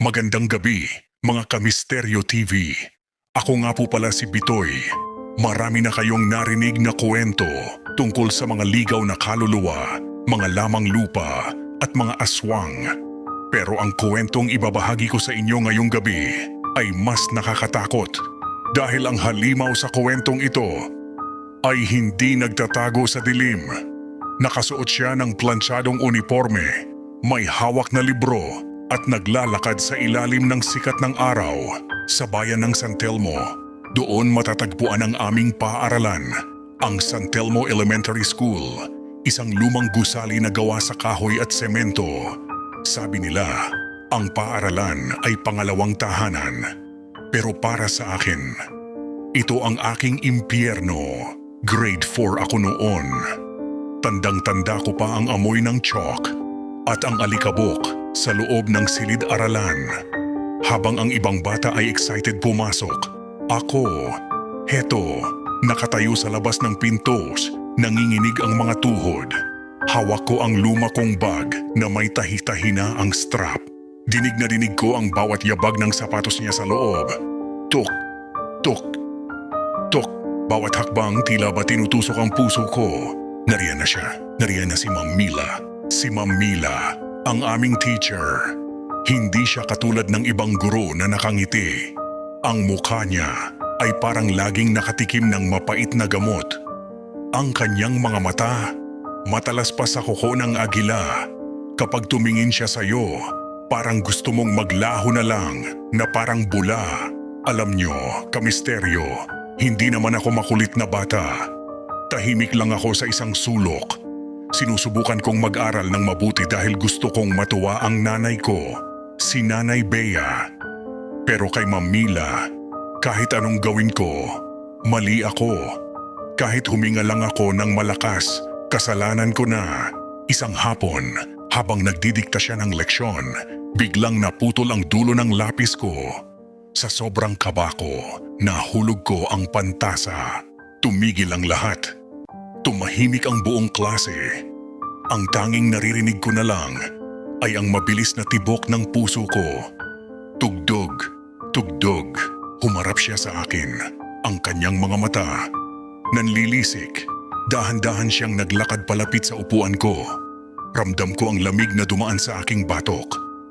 Magandang gabi, mga Kamisteryo TV. Ako nga po pala si Bitoy. Marami na kayong narinig na kwento tungkol sa mga ligaw na kaluluwa, mga lamang lupa at mga aswang. Pero ang kwentong ibabahagi ko sa inyo ngayong gabi ay mas nakakatakot dahil ang halimaw sa kwentong ito ay hindi nagtatago sa dilim. Nakasuot siya ng plantsadong uniforme, may hawak na libro at naglalakad sa ilalim ng sikat ng araw sa bayan ng San Telmo. Doon matatagpuan ang aming paaralan, ang San Telmo Elementary School, isang lumang gusali na gawa sa kahoy at semento. Sabi nila, ang paaralan ay pangalawang tahanan. Pero para sa akin, ito ang aking impyerno. Grade 4 ako noon. Tandang-tanda ko pa ang amoy ng chalk at ang alikabok sa loob ng silid-aralan. Habang ang ibang bata ay excited pumasok, ako, heto, nakatayo sa labas ng pintos, nanginginig ang mga tuhod. Hawak ko ang luma kong bag na may tahi-tahi na ang strap. Dinig na dinig ko ang bawat yabag ng sapatos niya sa loob. Tuk, tuk, tuk. Bawat hakbang tila ba tinutusok ang puso ko. Nariyan na siya. Nariyan na si Ma'am Mila. Si Ma'am Mila, ang aming teacher. Hindi siya katulad ng ibang guro na nakangiti. Ang mukha niya ay parang laging nakatikim ng mapait na gamot. Ang kanyang mga mata, matalas pa sa kuko ng agila. Kapag tumingin siya sa'yo, parang gusto mong maglaho na lang na parang bula. Alam nyo, Kamisteryo, hindi naman ako makulit na bata. Tahimik lang ako sa isang sulok. Sinusubukan kong mag-aral ng mabuti dahil gusto kong matuwa ang nanay ko, si Nanay Bea. Pero kay Ma'am Mila, kahit anong gawin ko, mali ako. Kahit huminga lang ako ng malakas, kasalanan ko na. Isang hapon, habang nagdidikta siya ng leksyon, biglang naputol ang dulo ng lapis ko. Sa sobrang kaba ko, nahulog ko ang pantasa. Tumigil ang lahat. Tumahimik ang buong klase. Ang tanging naririnig ko na lang ay ang mabilis na tibok ng puso ko. Tugdog, tugdog. Humarap siya sa akin. Ang kanyang mga mata nanlilisik. Dahan-dahan siyang naglakad palapit sa upuan ko. Ramdam ko ang lamig na dumaan sa aking batok.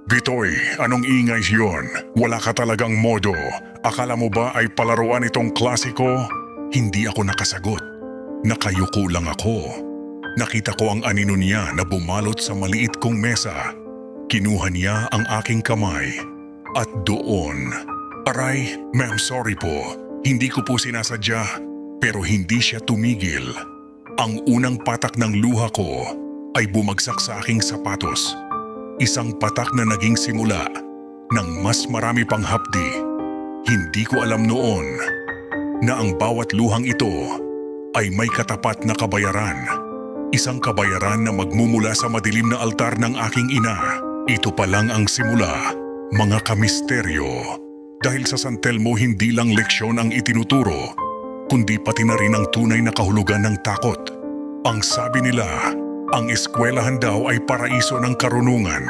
Bitoy, anong ingay yun? Wala ka talagang modo. Akala mo ba ay palaruan itong klasiko? Hindi ako nakasagot. Nakayuko lang ako. Nakita ko ang anino niya na bumalot sa maliit kong mesa. Kinuha niya ang aking kamay. At doon, aray, ma'am, sorry po. Hindi ko po sinasadya. Pero hindi siya tumigil. Ang unang patak ng luha ko ay bumagsak sa aking sapatos. Isang patak na naging simula ng mas marami pang hapdi. Hindi ko alam noon na ang bawat luhang ito ay may katapat na kabayaran. Isang kabayaran na magmumula sa madilim na altar ng aking ina. Ito pa lang ang simula, mga Kamisteryo. Dahil sa San Telmo hindi lang leksyon ang itinuturo, kundi pati na rin ang tunay na kahulugan ng takot. Ang sabi nila, ang eskwelahan daw ay paraiso ng karunungan.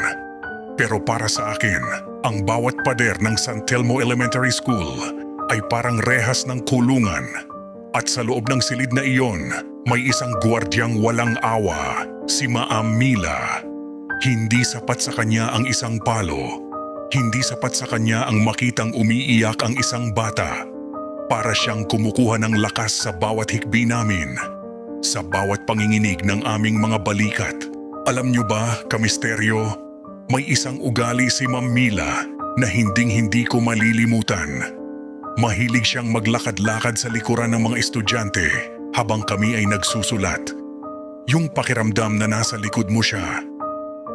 Pero para sa akin, ang bawat pader ng San Telmo Elementary School ay parang rehas ng kulungan. At sa loob ng silid na iyon, may isang gwardyang walang awa, si Ma'am Mila. Hindi sapat sa kanya ang isang palo. Hindi sapat sa kanya ang makitang umiiyak ang isang bata. Para siyang kumukuha ng lakas sa bawat hikbi namin. Sa bawat panginginig ng aming mga balikat. Alam niyo ba, Kamisteryo, may isang ugali si Ma'am Mila na hinding-hindi ko malilimutan. Mahilig siyang maglakad-lakad sa likuran ng mga estudyante habang kami ay nagsusulat. Yung pakiramdam na nasa likod mo siya.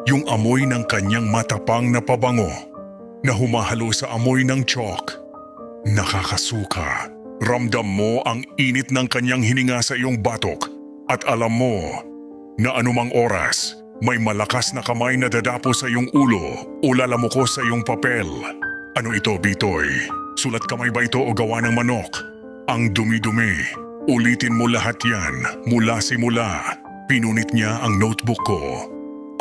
Yung amoy ng kanyang matapang na pabango na humahalo sa amoy ng chalk. Nakakasuka. Ramdam mo ang init ng kanyang hininga sa iyong batok at alam mo na anumang oras may malakas na kamay na dadapo sa iyong ulo o lalamukos sa iyong papel. Ano ito, Bitoy? Sulat kamay ba ito o gawa ng manok? Ang dumi-dumi. Ulitin mo lahat yan mula simula. Pinunit niya ang notebook ko.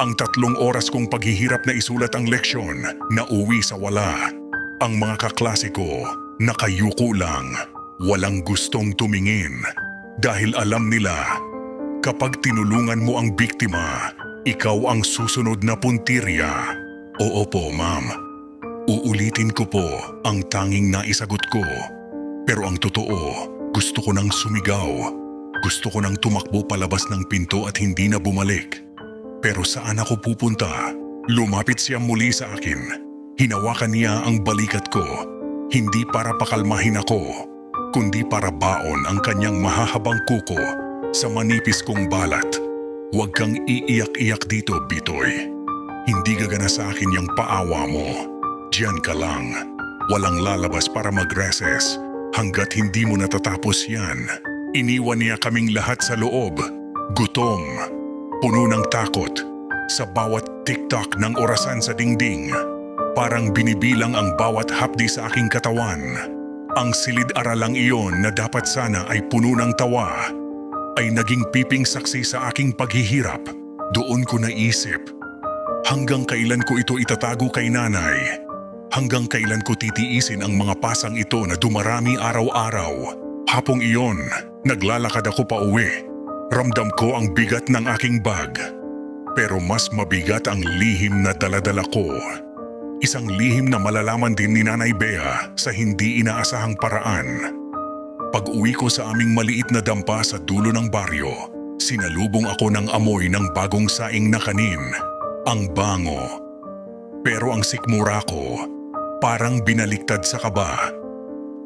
Ang 3 oras kong paghihirap na isulat ang leksyon na uwi sa wala. Ang mga kaklase ko nakayuko lang, walang gustong tumingin. Dahil alam nila, kapag tinulungan mo ang biktima, ikaw ang susunod na puntirya. Oo po, ma'am. Uulitin ko po ang tanging naisagot ko. Pero ang totoo, gusto ko nang sumigaw. Gusto ko nang tumakbo palabas ng pinto at hindi na bumalik. Pero saan ako pupunta? Lumapit siya muli sa akin. Hinawakan niya ang balikat ko. Hindi para pakalmahin ako, kundi para baon ang kanyang mahahabang kuko sa manipis kong balat. Huwag kang iiyak-iyak dito, Bitoy. Hindi gagana sa akin yung paawa mo. Diyan ka lang. Walang lalabas para mag-recess hanggat hindi mo natatapos yan. Iniwan niya kaming lahat sa loob. Gutom. Puno ng takot. Sa bawat tiktak ng orasan sa dingding. Parang binibilang ang bawat hapdi sa aking katawan. Ang silid-aralang iyon na dapat sana ay puno ng tawa ay naging piping saksi sa aking paghihirap. Doon ko naisip, hanggang kailan ko ito itatago kay nanay? Hanggang kailan ko titiisin ang mga pasang ito na dumarami araw-araw? Hapong iyon, naglalakad ako pa uwi. Ramdam ko ang bigat ng aking bag. Pero mas mabigat ang lihim na daladala ko. Isang lihim na malalaman din ni Nanay Bea sa hindi inaasahang paraan. Pag-uwi ko sa aming maliit na dampa sa dulo ng baryo, sinalubong ako ng amoy ng bagong saing na kanin. Ang bango. Pero ang sikmura ko, parang binaliktad sa kaba.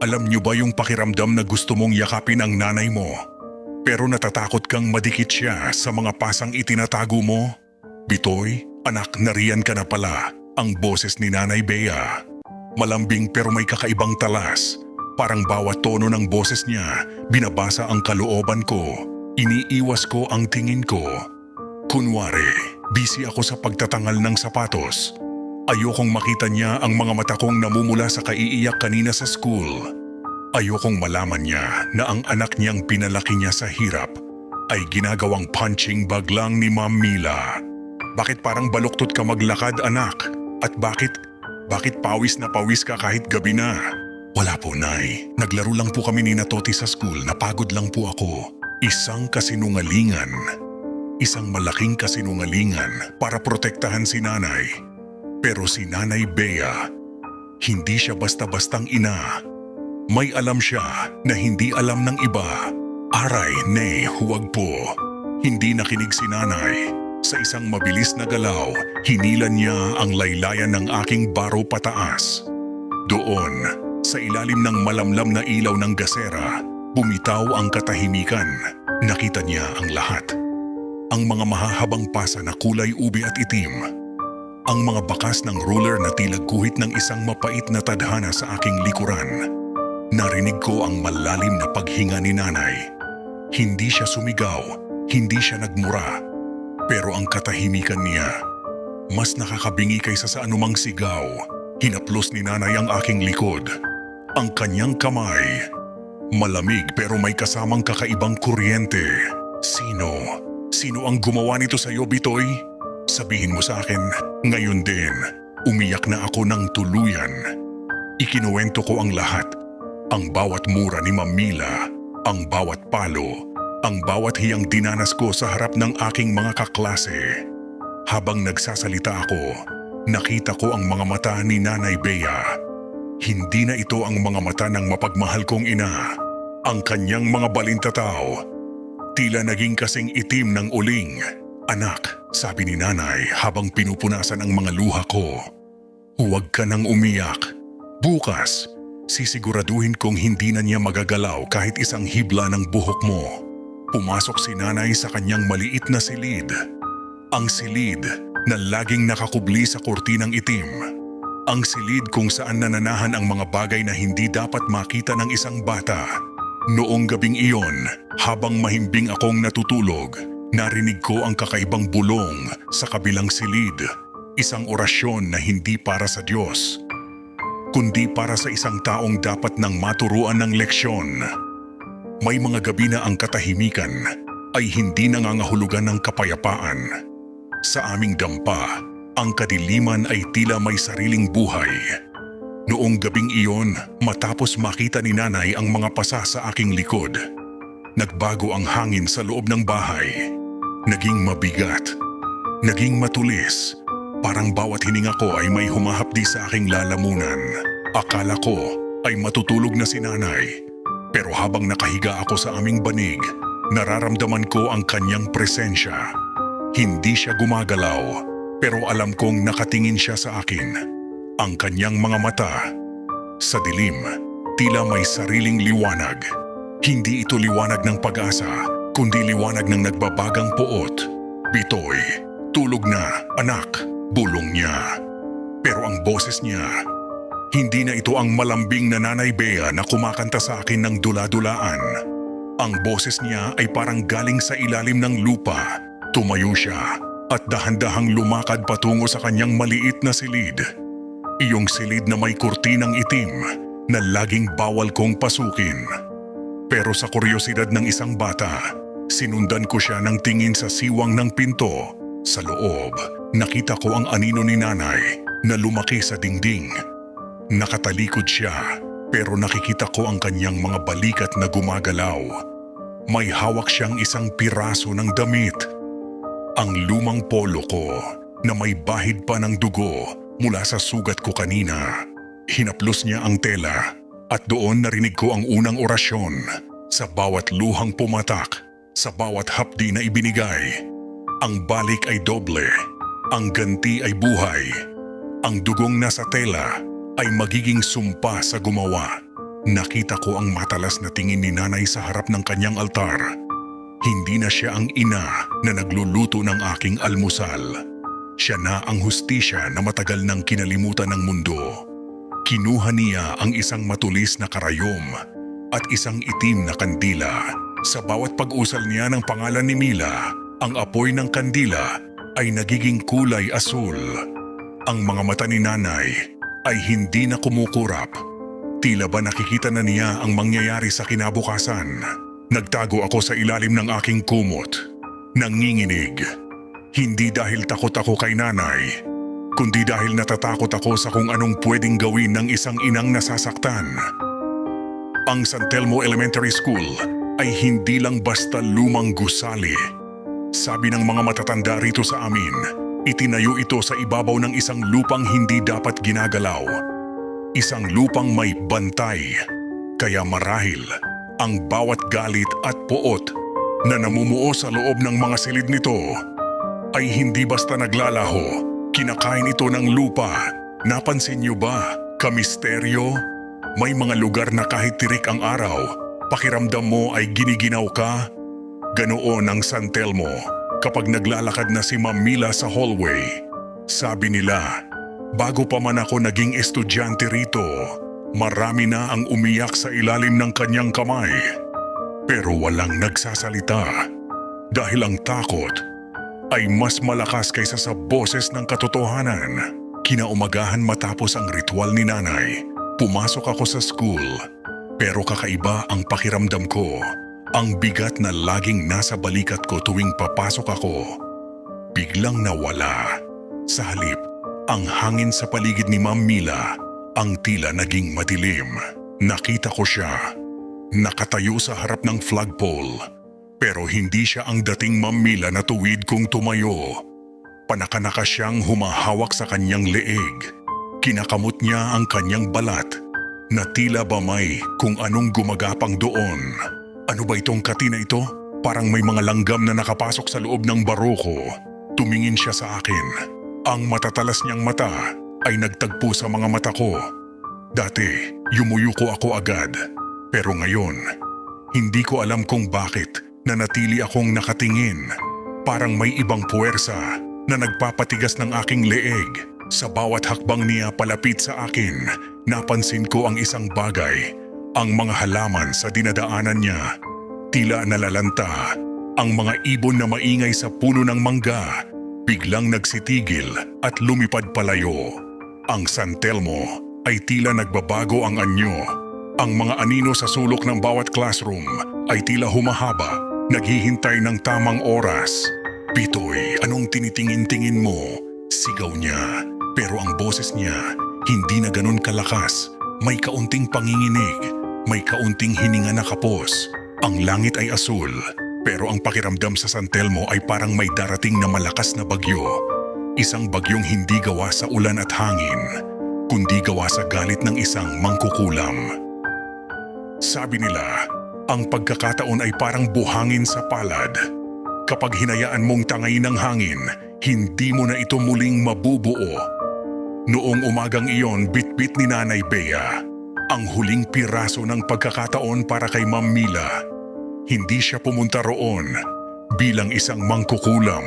Alam niyo ba yung pakiramdam na gusto mong yakapin ang nanay mo? Pero natatakot kang madikit siya sa mga pasang itinatago mo? Bitoy, anak, nariyan ka na pala. Ang boses ni Nanay Bea. Malambing pero may kakaibang talas. Parang bawat tono ng boses niya, binabasa ang kalooban ko. Iniiwas ko ang tingin ko. Kunwari, busy ako sa pagtatangal ng sapatos. Ayokong makita niya ang mga mata kong namumula sa kaiiyak kanina sa school. Ayokong malaman niya na ang anak niyang pinalaki niya sa hirap ay ginagawang punching bag lang ni Ma'am Mila. Bakit parang baluktot ka maglakad, anak? At bakit pawis na pawis ka kahit gabi na? Wala po, Nay. Naglaro lang po kami ni Toti sa school, napagod lang po ako. Isang kasinungalingan. Isang malaking kasinungalingan para protektahan si nanay. Pero si Nanay Bea, hindi siya basta-bastang ina. May alam siya na hindi alam ng iba. Aray, nay, huwag po. Hindi nakinig si nanay. Sa isang mabilis na galaw, hinilan niya ang laylayan ng aking baro pataas. Doon, sa ilalim ng malamlam na ilaw ng gasera, bumitaw ang katahimikan. Nakita niya ang lahat. Ang mga mahahabang pasa na kulay ube at itim. Ang mga bakas ng ruler na tila guhit ng isang mapait na tadhana sa aking likuran. Narinig ko ang malalim na paghinga ni nanay. Hindi siya sumigaw, hindi siya nagmura. Pero ang katahimikan niya, mas nakakabingi kaysa sa anumang sigaw. Hinaplos ni nanay ang aking likod. Ang kanyang kamay, malamig pero may kasamang kakaibang kuryente. Sino ang gumawa nito sa iyo, Bitoy? Sabihin mo sa akin, ngayon din, umiyak na ako ng tuluyan. Ikinuwento ko ang lahat. Ang bawat mura ni Ma'am Mila, ang bawat palo, ang bawat hiyang dinanas ko sa harap ng aking mga kaklase. Habang nagsasalita ako, nakita ko ang mga mata ni Nanay Bea. Hindi na ito ang mga mata ng mapagmahal kong ina. Ang kanyang mga balintataw, tila naging kasing itim ng uling. Anak, sabi ni nanay habang pinupunasan ang mga luha ko. Huwag ka nang umiyak. Bukas, sisiguraduhin kong hindi na niya magagalaw kahit isang hibla ng buhok mo. Pumasok si nanay sa kanyang maliit na silid. Ang silid na laging nakakubli sa kurtinang itim. Ang silid kung saan nananahan ang mga bagay na hindi dapat makita ng isang bata. Noong gabing iyon, habang mahimbing akong natutulog, narinig ko ang kakaibang bulong sa kabilang silid. Isang orasyon na hindi para sa Diyos, kundi para sa isang taong dapat nang maturuan ng leksyon. May mga gabi na ang katahimikan ay hindi nangangahulugan ng kapayapaan. sa aming dampa, ang kadiliman ay tila may sariling buhay. Noong gabing iyon, matapos makita ni nanay ang mga pasa sa aking likod, nagbago ang hangin sa loob ng bahay. Naging mabigat, naging matulis, parang bawat hininga ko ay may humahapdi sa aking lalamunan. Akala ko ay matutulog na si nanay, pero habang nakahiga ako sa aming banig, nararamdaman ko ang kanyang presensya. Hindi siya gumagalaw, pero alam kong nakatingin siya sa akin. Ang kanyang mga mata, sa dilim, tila may sariling liwanag. Hindi ito liwanag ng pag-asa, kundi liwanag ng nagbabagang poot. Bitoy, tulog na, anak, bulong niya. Pero ang boses niya, hindi na ito ang malambing na Nanay Bea na kumakanta sa akin ng dula-dulaan. Ang boses niya ay parang galing sa ilalim ng lupa. Tumayo siya at dahan-dahang lumakad patungo sa kanyang maliit na silid. Iyong silid na may kurtinang itim na laging bawal kong pasukin. Pero sa kuryosidad ng isang bata, sinundan ko siya ng tingin sa siwang ng pinto. Sa loob, nakita ko ang anino ni nanay na lumaki sa dingding. Nakatalikod siya, pero nakikita ko ang kanyang mga balikat na gumagalaw. May hawak siyang isang piraso ng damit. Ang lumang polo ko na may bahid pa ng dugo mula sa sugat ko kanina. Hinaplos niya ang tela at doon narinig ko ang unang orasyon. Sa bawat luhang pumatak, sa bawat hapdi na ibinigay, ang balik ay doble, ang ganti ay buhay. Ang dugong nasa tela ay magiging sumpa sa gumawa. Nakita ko ang matalas na tingin ni nanay sa harap ng kanyang altar. Hindi na siya ang ina na nagluluto ng aking almusal. Siya na ang hustisya na matagal nang kinalimutan ng mundo. Kinuha niya ang isang matulis na karayom at isang itim na kandila. Sa bawat pag-usal niya ng pangalan ni Mila, ang apoy ng kandila ay nagiging kulay asul. Ang mga mata ni nanay ay hindi na kumukurap. Tila ba nakikita na niya ang mangyayari sa kinabukasan? Nagtago ako sa ilalim ng aking kumot. Nanginginig. Hindi dahil takot ako kay nanay, kundi dahil natatakot ako sa kung anong pwedeng gawin ng isang inang nasasaktan. Ang San Telmo Elementary School ay hindi lang basta lumang gusali. Sabi ng mga matatanda rito sa amin, itinayo ito sa ibabaw ng isang lupang hindi dapat ginagalaw. Isang lupang may bantay. Kaya marahil, ang bawat galit at poot na namumuo sa loob ng mga silid nito ay hindi basta naglalaho, kinakain ito ng lupa. Napansin niyo ba, kamisteryo? May mga lugar na kahit tirik ang araw, pakiramdam mo ay giniginaw ka? Ganoon ang San Telmo kapag naglalakad na si Ma'am Mila sa hallway. Sabi nila, bago pa man ako naging estudyante rito, marami na ang umiyak sa ilalim ng kanyang kamay. Pero walang nagsasalita dahil ang takot ay mas malakas kaysa sa boses ng katotohanan. Kinaumagahan matapos ang ritual ni nanay, pumasok ako sa school. Pero kakaiba ang pakiramdam ko, ang bigat na laging nasa balikat ko tuwing papasok ako. Biglang nawala. Sa halip, ang hangin sa paligid ni Ma'am Mila ang tila naging madilim. Nakita ko siya, nakatayo sa harap ng flagpole. Pero hindi siya ang dating Ma'am Mila na tuwid kong tumayo. Panakanaka siyang humahawak sa kanyang leeg. Kinakamot niya ang kanyang balat na tila ba may kung anong gumagapang doon. Ano ba itong kati na ito? Parang may mga langgam na nakapasok sa loob ng baroko. Tumingin siya sa akin. Ang matatalas niyang mata ay nagtagpo sa mga mata ko. Dati, yumuyuko ako agad. Pero ngayon, hindi ko alam kung bakit nanatili akong nakatingin. Parang may ibang puwersa na nagpapatigas ng aking leeg. Sa bawat hakbang niya palapit sa akin, napansin ko ang isang bagay. Ang mga halaman sa dinadaanan niya, tila nalalanta. Ang mga ibon na maingay sa puno ng mangga, biglang nagsitigil at lumipad palayo. Ang San Telmo ay tila nagbabago ang anyo. Ang mga anino sa sulok ng bawat classroom ay tila humahaba, naghihintay ng tamang oras. Bitoy, anong tinitingin-tingin mo? Sigaw niya. Pero ang boses niya, hindi na ganun kalakas. May kaunting panginginig, may kaunting hininga na kapos. Ang langit ay asul, pero ang pakiramdam sa San Telmo ay parang may darating na malakas na bagyo. Isang bagyong hindi gawa sa ulan at hangin, kundi gawa sa galit ng isang mangkukulam. Sabi nila, ang pagkakataon ay parang buhangin sa palad. Kapag hinayaan mong tangayin ng hangin, hindi mo na ito muling mabubuo. Noong umagang iyon, bitbit ni Nanay Bea ang huling piraso ng pagkakataon para kay Ma'am Mila. Hindi siya pumunta roon bilang isang mangkukulam,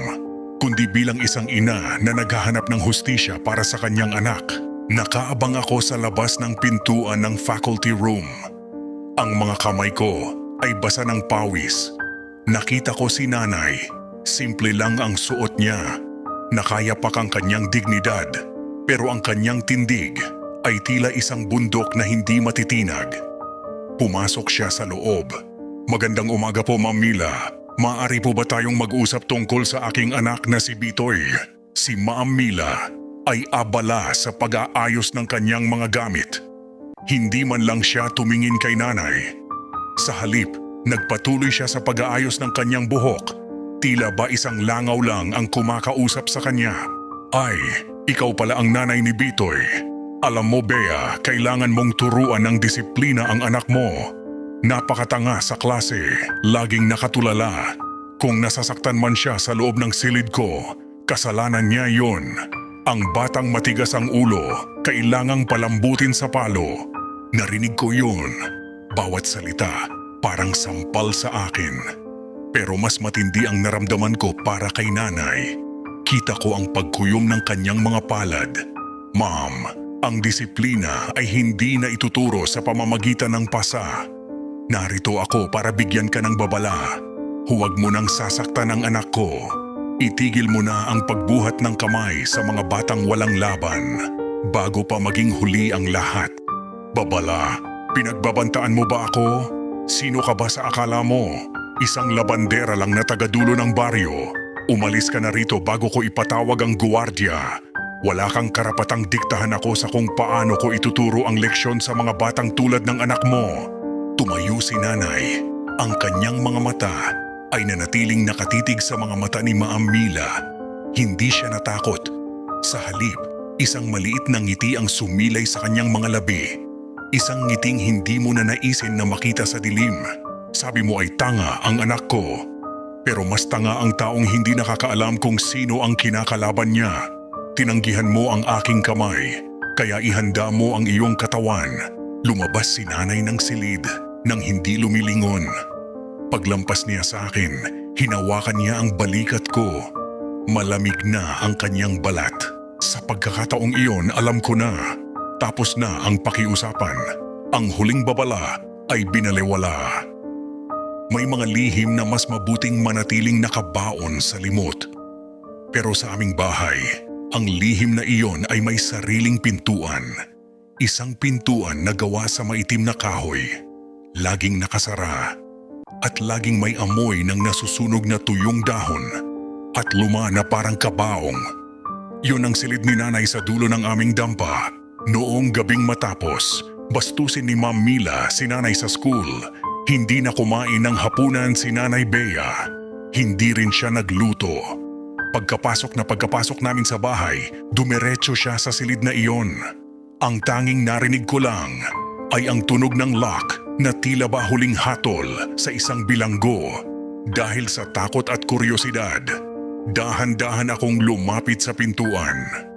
kundi bilang isang ina na naghahanap ng hustisya para sa kanyang anak. Nakaabang ako sa labas ng pintuan ng faculty room. Ang mga kamay ko ay basa ng pawis. Nakita ko si Nanay. Simple lang ang suot niya. Nakayapak ang kanyang dignidad, pero ang kanyang tindig ay tila isang bundok na hindi matitinag. Pumasok siya sa loob. Magandang umaga po, Ma'am Mila. Maaari po ba tayong mag-usap tungkol sa aking anak na si Bitoy? Si Ma'am Mila ay abala sa pag-aayos ng kanyang mga gamit. Hindi man lang siya tumingin kay Nanay. Sa halip, nagpatuloy siya sa pag-aayos ng kanyang buhok. Tila ba isang langaw lang ang kumakausap sa kanya. Ay, ikaw pala ang nanay ni Bitoy. Alam mo, Bea, kailangan mong turuan ng disiplina ang anak mo. Napakatanga sa klase, laging nakatulala. Kung nasasaktan man siya sa loob ng silid ko, kasalanan niya yon. Ang batang matigas ang ulo, kailangang palambutin sa palo. Narinig ko yun. Bawat salita, parang sampal sa akin. Pero mas matindi ang naramdaman ko para kay Nanay. Kita ko ang pagkuyom ng kanyang mga palad. Ma'am, ang disiplina ay hindi na ituturo sa pamamagitan ng pasa. Narito ako para bigyan ka ng babala. Huwag mo nang sasaktan ang anak ko. Itigil mo na ang pagbuhat ng kamay sa mga batang walang laban bago pa maging huli ang lahat. Babala, pinagbabantaan mo ba ako? Sino ka ba sa akala mo? Isang labandera lang na tagadulo ng baryo. Umalis ka na rito bago ko ipatawag ang guwardiya. Wala kang karapatang diktahan ako sa kung paano ko ituturo ang leksyon sa mga batang tulad ng anak mo. Tumayo si Nanay. Ang kanyang mga mata ay nanatiling nakatitig sa mga mata ni Ma'am Mila. Hindi siya natakot. Sa halip, isang maliit na ngiti ang sumilay sa kanyang mga labi. Isang ngiting hindi mo na naisin na makita sa dilim. Sabi mo ay tanga ang anak ko. Pero mas tanga ang taong hindi nakakaalam kung sino ang kinakalaban niya. Tinanggihan mo ang aking kamay, kaya ihanda mo ang iyong katawan. Lumabas si Nanay ng silid nang hindi lumilingon. Paglampas niya sa akin, hinawakan niya ang balikat ko. Malamig na ang kanyang balat. Sa pagkakataong iyon, alam ko na. Tapos na ang pakiusapan. Ang huling babala ay binalewala. May mga lihim na mas mabuting manatiling nakabaon sa limot. Pero sa aming bahay, ang lihim na iyon ay may sariling pintuan. Isang pintuan na gawa sa maitim na kahoy. Laging nakasara. At laging may amoy ng nasusunog na tuyong dahon. At luma na parang kabaong. Yun ang silid ni Nanay sa dulo ng aming dampa. Noong gabing matapos, bastusin ni Ma'am Mila si Nanay sa school. Hindi na kumain ng hapunan si Nanay Bea. Hindi rin siya nagluto. Pagkapasok namin sa bahay, dumiretso siya sa silid na iyon. Ang tanging narinig ko lang ay ang tunog ng lock na tila ba huling hatol sa isang bilanggo. Dahil sa takot at kuryosidad, dahan-dahan akong lumapit sa pintuan.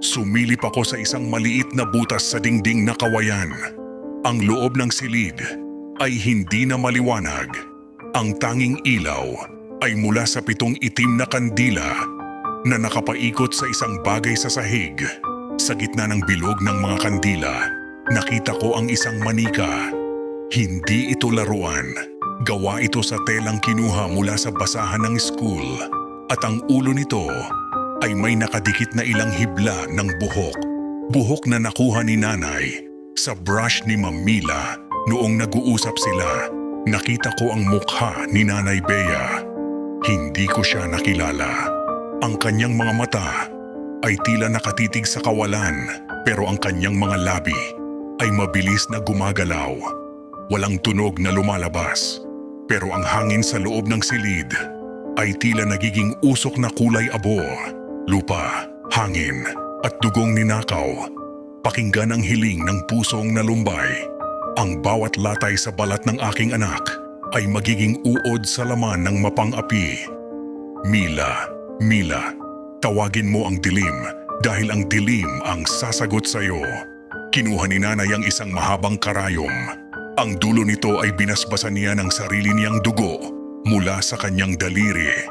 Sumilip ako sa isang maliit na butas sa dingding na kawayan. Ang loob ng silid ay hindi na maliwanag. Ang tanging ilaw ay mula sa 7 itim na kandila na nakapaikot sa isang bagay sa sahig. Sa gitna ng bilog ng mga kandila, nakita ko ang isang manika. Hindi ito laruan. Gawa ito sa telang kinuha mula sa basahan ng school. At ang ulo nito ay may nakadikit na ilang hibla ng buhok. Buhok na nakuha ni Nanay sa brush ni Ma'am Mila noong nag-uusap sila. Nakita ko ang mukha ni Nanay Bea. Hindi ko siya nakilala. Ang kanyang mga mata ay tila nakatitig sa kawalan, pero ang kanyang mga labi ay mabilis na gumagalaw. Walang tunog na lumalabas, pero ang hangin sa loob ng silid ay tila nagiging usok na kulay abo, lupa, hangin at dugong ninakaw. Pakinggan ang hiling ng pusong nalumbay. Ang bawat latay sa balat ng aking anak ay magiging uod sa laman ng mapang-api. Mila, Mila, tawagin mo ang dilim dahil ang dilim ang sasagot sa iyo. Kinuha ni nanay ang isang mahabang karayom. Ang dulo nito ay binasbasan niya ng sarili niyang dugo mula sa kanyang daliri.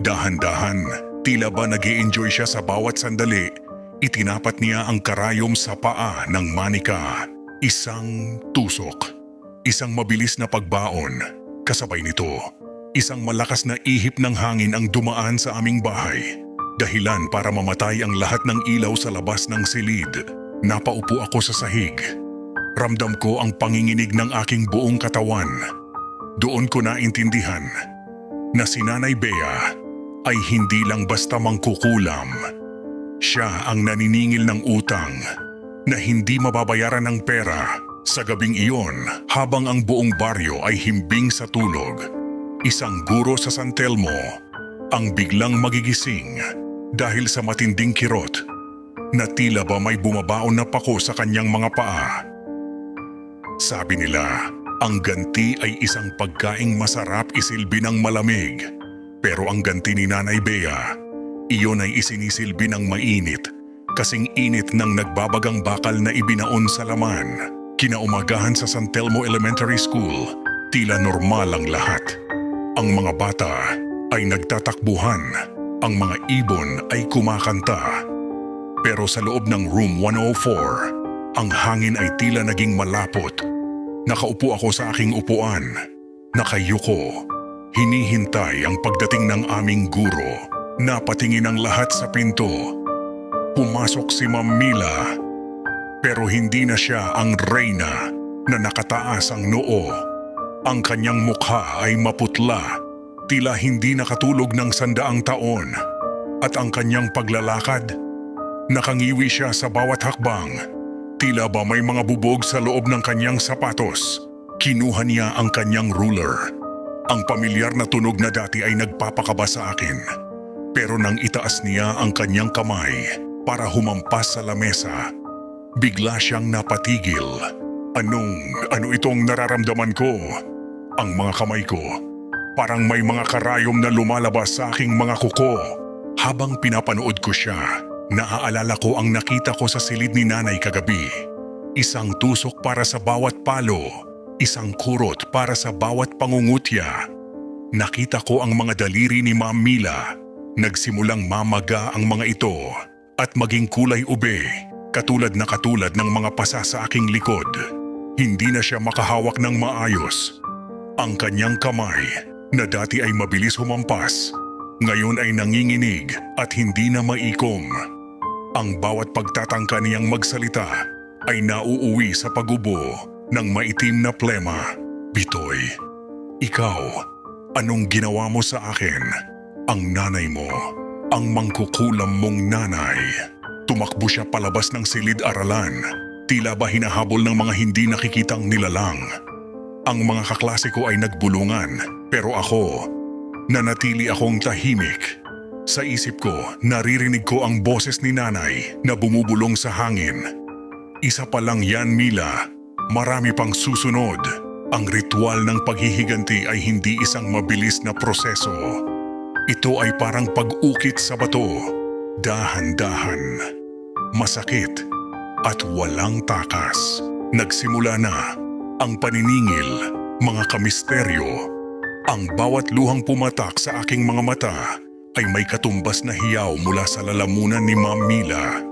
Dahan-dahan, tila ba nag-i-enjoy siya sa bawat sandali, itinapat niya ang karayom sa paa ng manika. Isang tusok, isang mabilis na pagbaon. Kasabay nito, isang malakas na ihip ng hangin ang dumaan sa aming bahay. Dahilan para mamatay ang lahat ng ilaw sa labas ng silid. Napaupo ako sa sahig. Ramdam ko ang panginginig ng aking buong katawan. Doon ko naintindihan na si Nanay Bea ay hindi lang basta mangkukulam. Siya ang naniningil ng utang na hindi mababayaran ng pera. Sa gabing iyon, habang ang buong baryo ay himbing sa tulog, isang guro sa San Telmo ang biglang magigising dahil sa matinding kirot na tila ba may bumabaon na pako sa kanyang mga paa. Sabi nila, ang ganti ay isang pagkaing masarap isilbi ng malamig. Pero ang ganti ni Nanay Bea, iyon ay isinisilbi ng mainit, kasing init ng nagbabagang bakal na ibinaon sa laman. Kinaumagahan sa San Telmo Elementary School, tila normal ang lahat. Ang mga bata ay nagtatakbuhan, ang mga ibon ay kumakanta. Pero sa loob ng Room 104, ang hangin ay tila naging malapot. Nakaupo ako sa aking upuan, nakayuko, hinihintay ang pagdating ng aming guro. Napatingin ang lahat sa pinto. Pumasok si Ma'am Mila, pero hindi na siya ang reyna na nakataas ang noo. Ang kanyang mukha ay maputla, tila hindi nakatulog ng 100 taon. At ang kanyang paglalakad, nakangiwi siya sa bawat hakbang. Tila ba may mga bubog sa loob ng kanyang sapatos. Kinuha niya ang kanyang ruler. Ang pamilyar na tunog na dati ay nagpapakaba sa akin. Pero nang itaas niya ang kanyang kamay para humampas sa lamesa, bigla siyang napatigil. Ano itong nararamdaman ko? Ang mga kamay ko, parang may mga karayom na lumalabas sa aking mga kuko. Habang pinapanood ko siya, naaalala ko ang nakita ko sa silid ni nanay kagabi. Isang tusok para sa bawat palo, isang kurot para sa bawat pangungutya. Nakita ko ang mga daliri ni Ma'am Mila. Nagsimulang mamaga ang mga ito at maging kulay ube, katulad ng mga pasa sa aking likod. Hindi na siya makahawak ng maayos. Ang kanyang kamay, na dati ay mabilis humampas, ngayon ay nanginginig at hindi na maikom. Ang bawat pagtatangka niyang magsalita ay nauuwi sa pagubo ng maitim na plema. Bitoy, ikaw, anong ginawa mo sa akin? Ang nanay mo, ang mangkukulam mong nanay. Tumakbo siya palabas ng silid-aralan, tila ba hinahabol ng mga hindi nakikitang nilalang. Ang mga kaklase ko ay nagbulungan, pero ako, nanatili akong tahimik. Sa isip ko, naririnig ko ang boses ni nanay na bumubulong sa hangin. Isa pa lang yan, Mila. Marami pang susunod. Ang ritual ng paghihiganti ay hindi isang mabilis na proseso. Ito ay parang pag-ukit sa bato. Dahan-dahan, masakit, at walang takas. Nagsimula na ang paniningil, mga kamisteryo. Ang bawat luhang pumatak sa aking mga mata ay may katumbas na hiyaw mula sa lalamunan ni Ma'am Mila.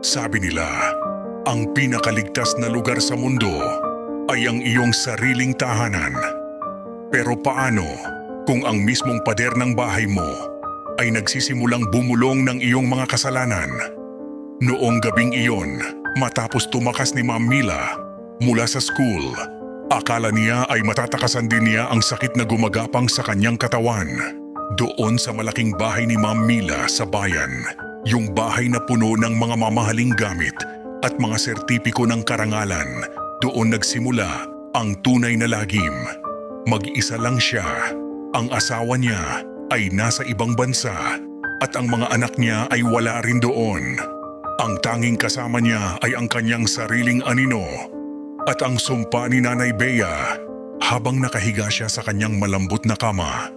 Sabi nila, ang pinakaligtas na lugar sa mundo ay ang iyong sariling tahanan. Pero paano kung ang mismong pader ng bahay mo ay nagsisimulang bumulong ng iyong mga kasalanan? Noong gabing iyon, matapos tumakas ni Ma'am Mila mula sa school, Akala niya ay matatakasan din niya ang sakit na gumagapang sa kanyang katawan. Doon sa malaking bahay ni Ma'am Mila sa bayan, yung bahay na puno ng mga mamahaling gamit at mga sertipiko ng karangalan, doon nagsimula ang tunay na lagim. Mag-isa lang siya. Ang asawa niya ay nasa ibang bansa at ang mga anak niya ay wala rin doon. Ang tanging kasama niya ay ang kanyang sariling anino at ang sumpa ni Nanay Bea. Habang nakahiga siya sa kanyang malambot na kama,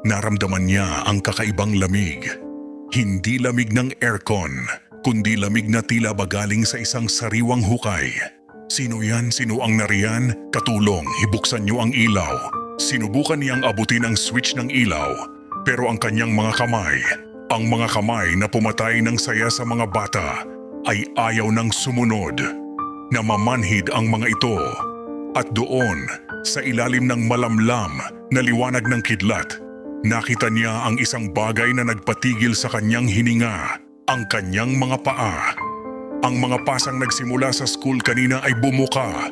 naramdaman niya ang kakaibang lamig. Hindi lamig ng aircon, kundi lamig na tila ba galing sa isang sariwang hukay. Sino yan? Sino ang nariyan? Katulong, ibuksan niyo ang ilaw. Sinubukan niyang abutin ang switch ng ilaw, pero ang kanyang mga kamay na pumatay ng saya sa mga bata, ay ayaw nang sumunod. Namamanhid ang mga ito. At doon, sa ilalim ng malamlam na liwanag ng kidlat, nakita niya ang isang bagay na nagpatigil sa kanyang hininga, ang kanyang mga paa. Ang mga pasang nagsimula sa school kanina ay bumuka.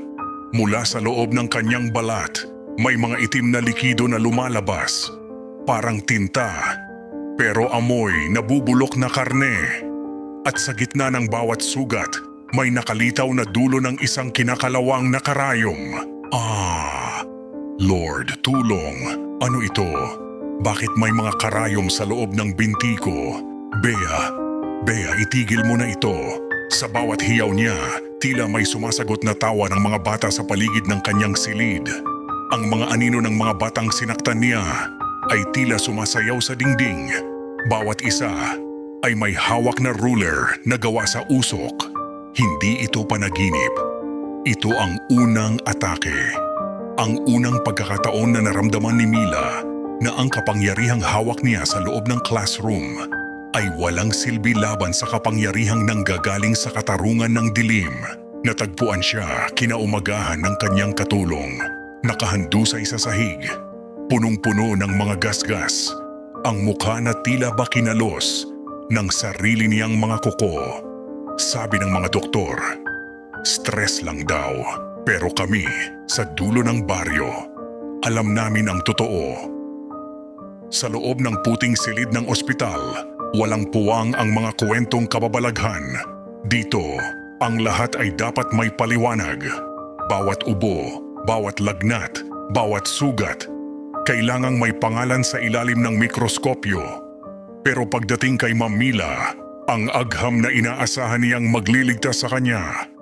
Mula sa loob ng kanyang balat, may mga itim na likido na lumalabas. Parang tinta, pero amoy nabubulok na karne. At sa gitna ng bawat sugat, may nakalitaw na dulo ng isang kinakalawang na karayom. Lord, tulong. Ano ito? Bakit may mga karayom sa loob ng binti ko? Bea, itigil mo na ito. Sa bawat hiyaw niya, tila may sumasagot na tawa ng mga bata sa paligid ng kanyang silid. Ang mga anino ng mga batang sinaktan niya ay tila sumasayaw sa dingding. Bawat isa ay may hawak na ruler na gawa sa usok. Hindi ito panaginip. Ito ang unang atake. Ang unang pagkakataon na naramdaman ni Mila na ang kapangyarihang hawak niya sa loob ng classroom ay walang silbi laban sa kapangyarihang nanggagaling sa katarungan ng dilim. Natagpuan siya kinaumagahan ng kanyang katulong. Nakahandusay sa sahig, punong-puno ng mga gasgas. Ang mukha na tila ba kinalos ng sarili niyang mga kuko. Sabi ng mga doktor, stress lang daw. Pero kami, sa dulo ng baryo, alam namin ang totoo. Sa loob ng puting silid ng ospital, walang puwang ang mga kwentong kababalaghan. Dito, ang lahat ay dapat may paliwanag. Bawat ubo, bawat lagnat, bawat sugat, kailangang may pangalan sa ilalim ng mikroskopyo. Pero pagdating kay Ma'am Mila, ang agham na inaasahan niyang magliligtas sa kanya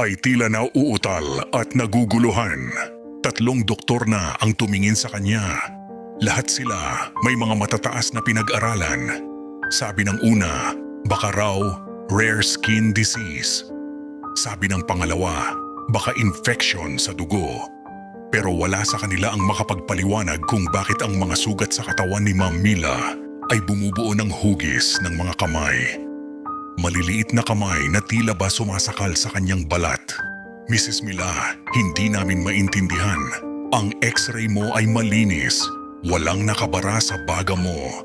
ay tila nauutal at naguguluhan. 3 doktor na ang tumingin sa kanya. Lahat sila may mga matataas na pinag-aralan. Sabi ng una, baka raw rare skin disease. Sabi ng pangalawa, baka infection sa dugo. Pero wala sa kanila ang makapagpaliwanag kung bakit ang mga sugat sa katawan ni Ma'am Mila ay bumubuo ng hugis ng mga kamay. Maliliit na kamay na tila ba sumasakal sa kanyang balat. Mrs. Mila, hindi namin maintindihan. Ang x-ray mo ay malinis. Walang nakabara sa baga mo.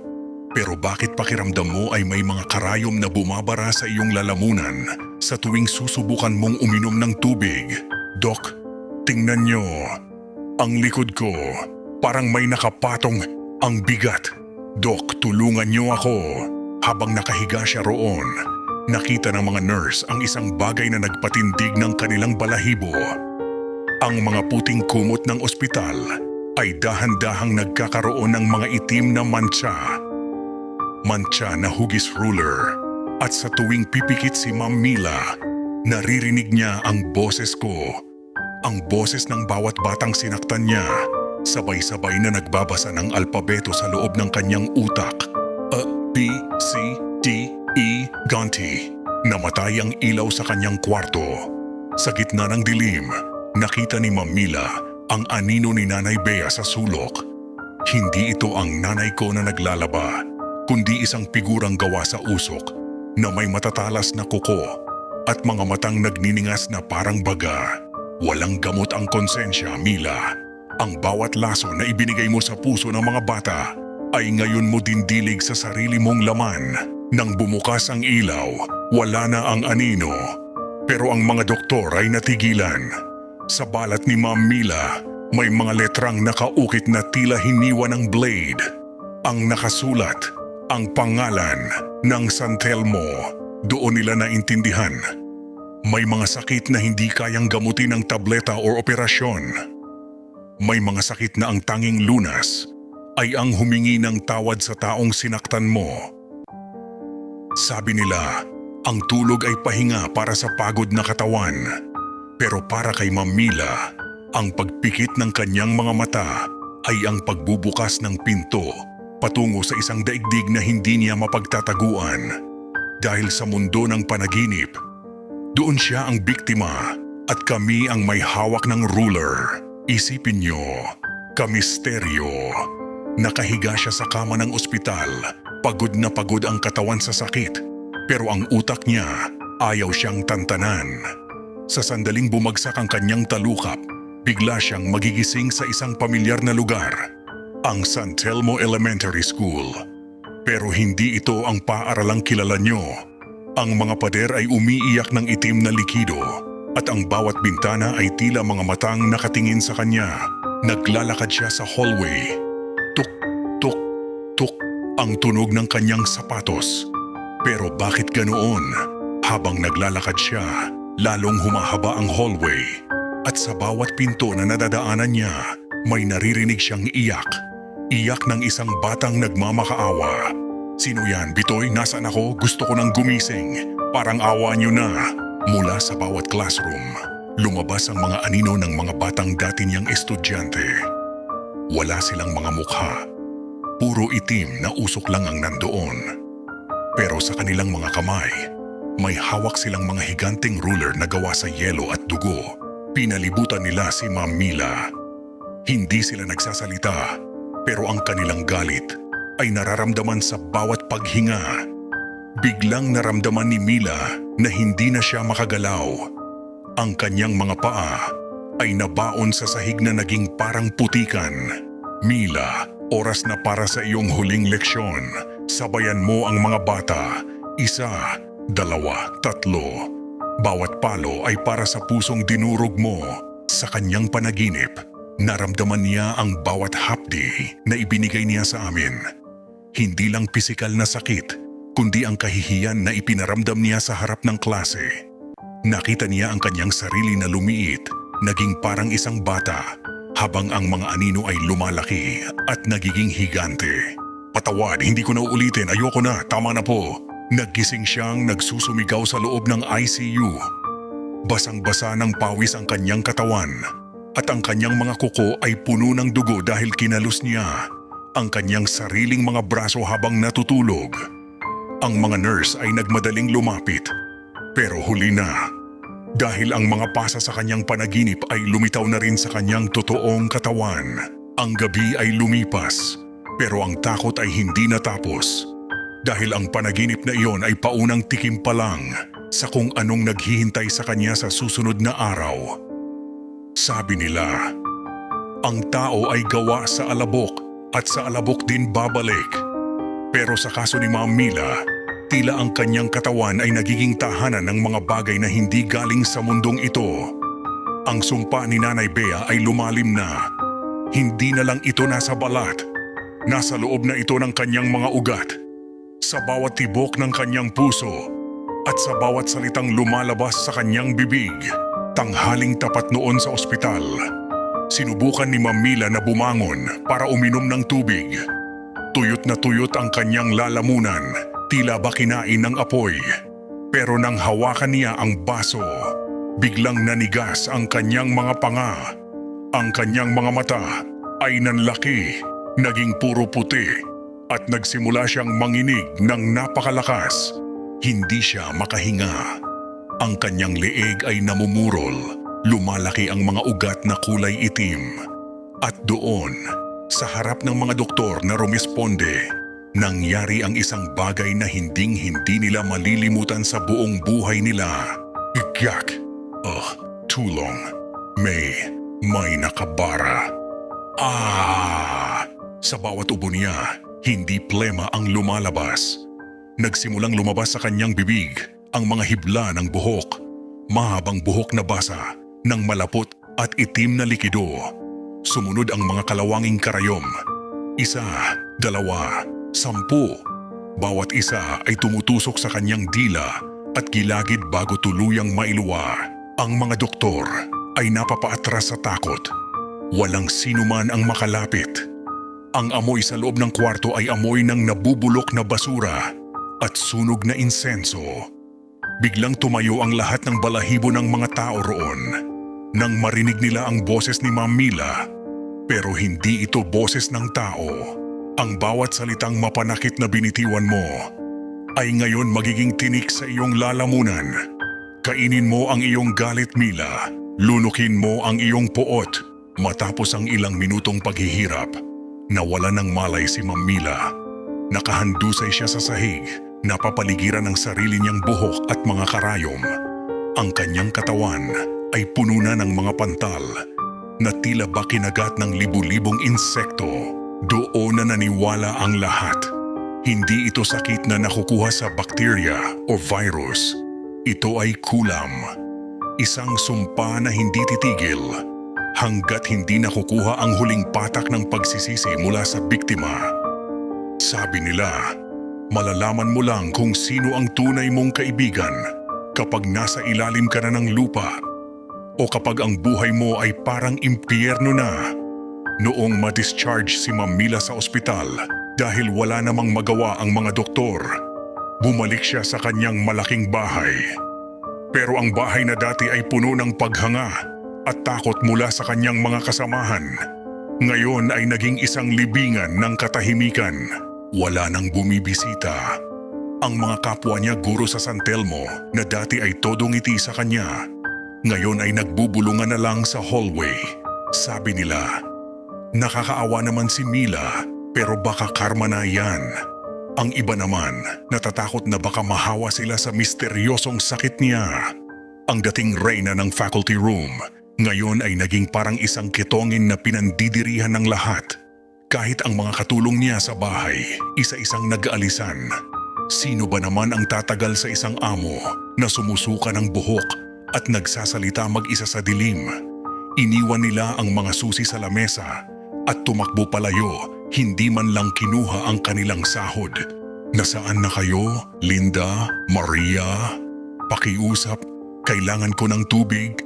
Pero bakit pakiramdam mo ay may mga karayom na bumabara sa iyong lalamunan sa tuwing susubukan mong uminom ng tubig? Dok, tingnan niyo. Ang likod ko, parang may nakapatong. Ang bigat. Dok, tulungan niyo ako. Habang nakahiga siya roon, nakita ng mga nurse ang isang bagay na nagpatindig ng kanilang balahibo. Ang mga puting kumot ng ospital ay dahan-dahang nagkakaroon ng mga itim na mantsa. Mantsa na hugis ruler. At sa tuwing pipikit si Ma'am Mila, naririnig niya ang boses ko. Ang boses ng bawat batang sinaktan niya, sabay-sabay na nagbabasa ng alpabeto sa loob ng kanyang utak. A, B, C, D, E, Ganti. Namatay ang ilaw sa kanyang kwarto. Sa gitna ng dilim, nakita ni Ma'am Mila ang anino ni Nanay Bea sa sulok. Hindi ito ang nanay ko na naglalaba, kundi isang figurang gawa sa usok na may matatalas na kuko at mga matang nagniningas na parang baga. Walang gamot ang konsensya, Mila. Ang bawat laso na ibinigay mo sa puso ng mga bata ay ngayon mo dindilig sa sarili mong laman. Nang bumukas ang ilaw, wala na ang anino. Pero ang mga doktor ay natigilan. Sa balat ni Ma'am Mila, may mga letrang nakaukit na tila hiniwa ng blade. Ang nakasulat, ang pangalan ng San Telmo. Doon nila naintindihan. May mga sakit na hindi kayang gamutin ng tableta o operasyon. May mga sakit na ang tanging lunas ay ang humingi ng tawad sa taong sinaktan mo. Sabi nila, ang tulog ay pahinga para sa pagod na katawan. Pero para kay Ma'am Mila, ang pagpikit ng kanyang mga mata ay ang pagbubukas ng pinto patungo sa isang daigdig na hindi niya mapagtataguan. Dahil sa mundo ng panaginip, doon siya ang biktima at kami ang may hawak ng ruler. Isipin niyo, kamisteryo. Nakahiga siya sa kama ng ospital, pagod na pagod ang katawan sa sakit, pero ang utak niya ayaw siyang tantanan. Sa sandaling bumagsak ang kanyang talukap, bigla siyang magigising sa isang pamilyar na lugar, ang San Telmo Elementary School. Pero hindi ito ang paaralang kilala niyo. Ang mga pader ay umiiyak ng itim na likido at ang bawat bintana ay tila mga matang nakatingin sa kanya. Naglalakad siya sa hallway. Tuk, tuk, tuk ang tunog ng kanyang sapatos. Pero bakit ganoon? Habang naglalakad siya, lalong humahaba ang hallway. At sa bawat pinto na nadadaanan niya, may naririnig siyang iyak. Iyak ng isang batang nagmamakaawa. Sino yan, Bitoy? Nasaan ako? Gusto ko nang gumising. Parang awa niyo na. Mula sa bawat classroom, lumabas ang mga anino ng mga batang dati niyang estudyante. Wala silang mga mukha. Puro itim na usok lang ang nandoon. Pero sa kanilang mga kamay, may hawak silang mga higanteng ruler na gawa sa yelo at dugo. Pinalibutan nila si Ma'am Mila. Hindi sila nagsasalita, pero ang kanilang galit ay nararamdaman sa bawat paghinga. Biglang naramdaman ni Mila na hindi na siya makagalaw. Ang kanyang mga paa ay nabaon sa sahig na naging parang putikan. Mila, oras na para sa iyong huling leksyon. Sabayan mo ang mga bata. 1, 2, 3. Bawat palo ay para sa pusong dinurog mo. Sa kanyang panaginip, naramdaman niya ang bawat hapdi na ibinigay niya sa amin. Hindi lang pisikal na sakit, kundi ang kahihiyan na ipinaramdam niya sa harap ng klase. Nakita niya ang kanyang sarili na lumiit, naging parang isang bata, habang ang mga anino ay lumalaki at nagiging higante. Patawad, hindi ko na uulitin, ayoko na, tama na po. Naggising siyang nagsusumigaw sa loob ng ICU. Basang-basa ng pawis ang kanyang katawan at ang kanyang mga kuko ay puno ng dugo dahil kinalos niya ang kanyang sariling mga braso habang natutulog. Ang mga nurse ay nagmadaling lumapit, pero huli na. Dahil ang mga pasa sa kanyang panaginip ay lumitaw na rin sa kanyang totoong katawan. Ang gabi ay lumipas, pero ang takot ay hindi natapos. Dahil ang panaginip na iyon ay paunang tikim pa lang sa kung anong naghihintay sa kanya sa susunod na araw. Sabi nila, ang tao ay gawa sa alabok at sa alabok din babalik. Pero sa kaso ni Ma'am Mila, tila ang kanyang katawan ay nagiging tahanan ng mga bagay na hindi galing sa mundong ito. Ang sumpa ni Nanay Bea ay lumalim na. Hindi na lang ito nasa balat. Nasa loob na ito ng kanyang mga ugat. Sa bawat tibok ng kanyang puso at sa bawat salitang lumalabas sa kanyang bibig. Tanghaling tapat noon sa ospital, sinubukan ni Ma'am Mila na bumangon para uminom ng tubig. Tuyot na tuyot ang kanyang lalamunan, tila ba kinain ng apoy. Pero nang hawakan niya ang baso, biglang nanigas ang kanyang mga panga. Ang kanyang mga mata ay nanlaki, naging puro puti. At nagsimula siyang manginig ng napakalakas. Hindi siya makahinga. Ang kanyang leeg ay namumurol. Lumalaki ang mga ugat na kulay itim. At doon, sa harap ng mga doktor na rumisponde, nangyari ang isang bagay na hinding-hindi nila malilimutan sa buong buhay nila. Igyak! Tulong. May nakabara. Sa bawat ubo niya, hindi plema ang lumalabas. Nagsimulang lumabas sa kanyang bibig ang mga hibla ng buhok, mahabang buhok na basa ng malapot at itim na likido. Sumunod ang mga kalawanging karayom. 1, 2, 10. Bawat isa ay tumutusok sa kanyang dila at gilagid bago tuluyang mailuwa. Ang mga doktor ay napapaatras sa takot. Walang sino man ang makalapit. Ang amoy sa loob ng kwarto ay amoy ng nabubulok na basura at sunog na insenso. Biglang tumayo ang lahat ng balahibo ng mga tao roon nang marinig nila ang boses ni Ma'am Mila. Pero hindi ito boses ng tao. Ang bawat salitang mapanakit na binitiwan mo ay ngayon magiging tinik sa iyong lalamunan. Kainin mo ang iyong galit, Mila. Lunukin mo ang iyong poot. Matapos ang ilang minutong paghihirap, nawala ng malay si Ma'am Mila. Nakahandusay siya sa sahig, napapaligiran ng sarili niyang buhok at mga karayom. Ang kanyang katawan ay puno na ng mga pantal na tila ba kinagat ng libu-libong insekto. Doon na naniwala ang lahat. Hindi ito sakit na nakukuha sa bakterya o virus. Ito ay kulam. Isang sumpa na hindi titigil hanggat hindi nakukuha ang huling patak ng pagsisisi mula sa biktima. Sabi nila, malalaman mo lang kung sino ang tunay mong kaibigan kapag nasa ilalim ka na ng lupa o kapag ang buhay mo ay parang impyerno na. Noong ma-discharge si Ma'am Mila sa ospital dahil wala namang magawa ang mga doktor, bumalik siya sa kanyang malaking bahay. Pero ang bahay na dati ay puno ng paghanga at takot mula sa kanyang mga kasamahan. Ngayon ay naging isang libingan ng katahimikan. Wala nang bumibisita. Ang mga kapwa niya guro sa San Telmo na dati ay todo ngiti sa kanya, ngayon ay nagbubulungan na lang sa hallway. Sabi nila, nakakaawa naman si Mila pero baka karma na yan. Ang iba naman natatakot na baka mahawa sila sa misteryosong sakit niya. Ang dating reyna ng faculty room ngayon ay naging parang isang kitongin na pinandidirihan ng lahat. Kahit ang mga katulong niya sa bahay, isa-isang nag-aalisan. Sino ba naman ang tatagal sa isang amo na sumusuka ng buhok at nagsasalita mag-isa sa dilim? Iniwan nila ang mga susi sa lamesa at tumakbo palayo, hindi man lang kinuha ang kanilang sahod. Nasaan na kayo, Linda, Maria? Pakiusap, kailangan ko ng tubig.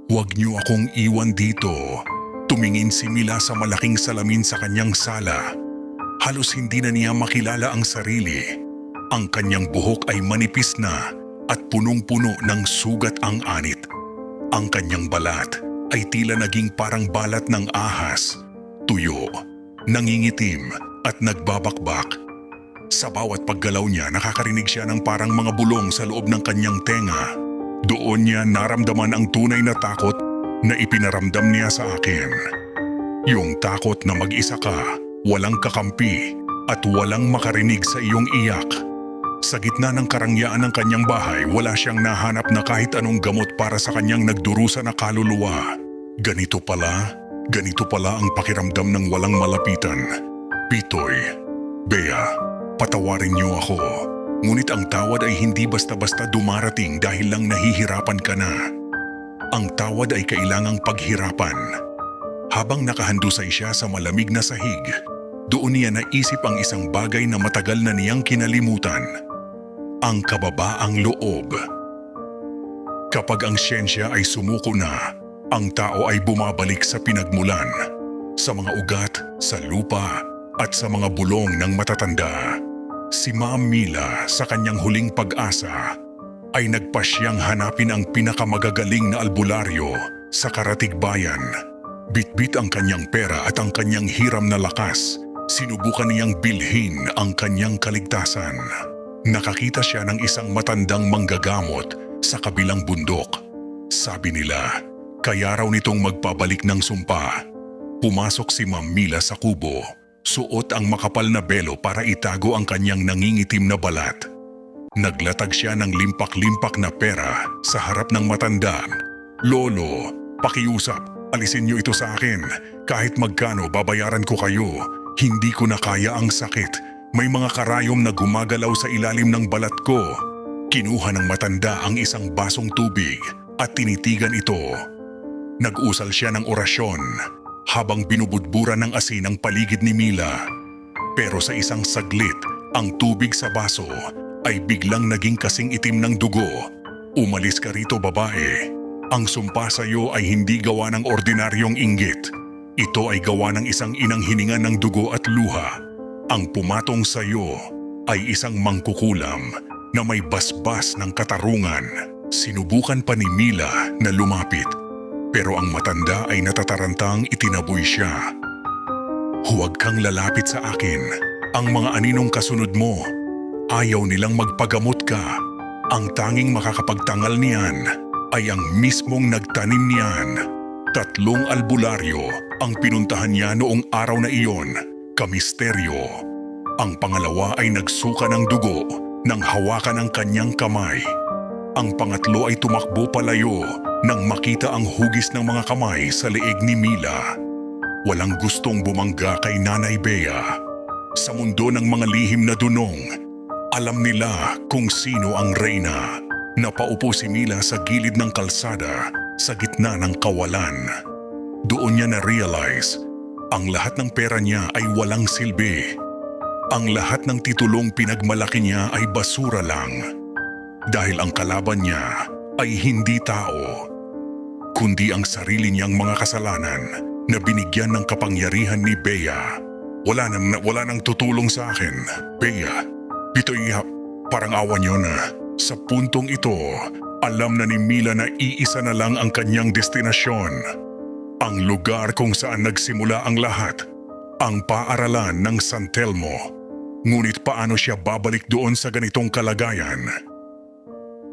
Huwag niyo akong iwan dito. Tumingin si Mila sa malaking salamin sa kanyang sala. Halos hindi na niya makilala ang sarili. Ang kanyang buhok ay manipis na at punong-puno ng sugat ang anit. Ang kanyang balat ay tila naging parang balat ng ahas, tuyo, nangingitim at nagbabakbak. Sa bawat paggalaw niya nakakarinig siya ng parang mga bulong sa loob ng kanyang tenga. Doon niya naramdaman ang tunay na takot na ipinaramdam niya sa akin. Yung takot na mag-isa ka, walang kakampi at walang makarinig sa iyong iyak. Sa gitna ng karangyaan ng kanyang bahay, wala siyang nahanap na kahit anong gamot para sa kanyang nagdurusa na kaluluwa. Ganito pala ang pakiramdam ng walang malapitan. Pitoy, Bea, patawarin niyo ako. Ngunit ang tawad ay hindi basta-basta dumarating dahil lang nahihirapan ka na. Ang tawad ay kailangang paghirapan. Habang nakahandusay siya sa malamig na sahig, doon niya naisip ang isang bagay na matagal na niyang kinalimutan. Ang kababaang loob. Kapag ang siyensya ay sumuko na, ang tao ay bumabalik sa pinagmulan, sa mga ugat, sa lupa, at sa mga bulong ng matatanda. Si Ma'am Mila sa kanyang huling pag-asa ay nagpasyang hanapin ang pinakamagagaling na albularyo sa Karatig Bayan. Bitbit ang kanyang pera at ang kanyang hiram na lakas. Sinubukan niyang bilhin ang kanyang kaligtasan. Nakakita siya ng isang matandang manggagamot sa kabilang bundok. Sabi nila, kaya raw nitong magpabalik ng sumpa. Pumasok si Ma'am Mila sa kubo. Suot ang makapal na belo para itago ang kanyang nangingitim na balat. Naglatag siya ng limpak-limpak na pera sa harap ng matanda. Lolo, pakiusap, alisin niyo ito sa akin. Kahit magkano babayaran ko kayo. Hindi ko na kaya ang sakit. May mga karayom na gumagalaw sa ilalim ng balat ko. Kinuha ng matanda ang isang basong tubig at tinitigan ito. Nag-usal siya ng orasyon habang binubudburan ng asin ang paligid ni Mila. Pero sa isang saglit, ang tubig sa baso ay biglang naging kasing itim ng dugo. Umalis ka rito, babae. Ang sumpa sa iyo ay hindi gawa ng ordinaryong inggit. Ito ay gawa ng isang inang hininga ng dugo at luha. Ang pumatong sa iyo ay isang mangkukulam na may basbas ng katarungan. Sinubukan pa ni Mila na lumapit, pero ang matanda ay natatarantang itinaboy siya. Huwag kang lalapit sa akin. Ang mga aninong kasunod mo, ayaw nilang magpagamot ka. Ang tanging makakapagtangal niyan ay ang mismong nagtanim niyan. 3 albularyo ang pinuntahan niya noong araw na iyon, kamisteryo. Ang pangalawa ay nagsuka ng dugo nang hawakan ang kanyang kamay. Ang pangatlo ay tumakbo palayo nang makita ang hugis ng mga kamay sa leeg ni Mila. Walang gustong bumangga kay Nanay Bea. Sa mundo ng mga lihim na dunong, alam nila kung sino ang reyna. Napaupo si Mila sa gilid ng kalsada sa gitna ng kawalan. Doon niya na-realize ang lahat ng pera niya ay walang silbi. Ang lahat ng titulong pinagmalaki niya ay basura lang. Dahil ang kalaban niya ay hindi tao, kundi ang sarili niyang mga kasalanan na binigyan ng kapangyarihan ni Bea. Wala nang tutulong sa akin, Bea. Bitoy, parang awa niyo na. Sa puntong ito, alam na ni Mila na iisa na lang ang kanyang destinasyon. Ang lugar kung saan nagsimula ang lahat, ang paaralan ng San Telmo. Ngunit paano siya babalik doon sa ganitong kalagayan?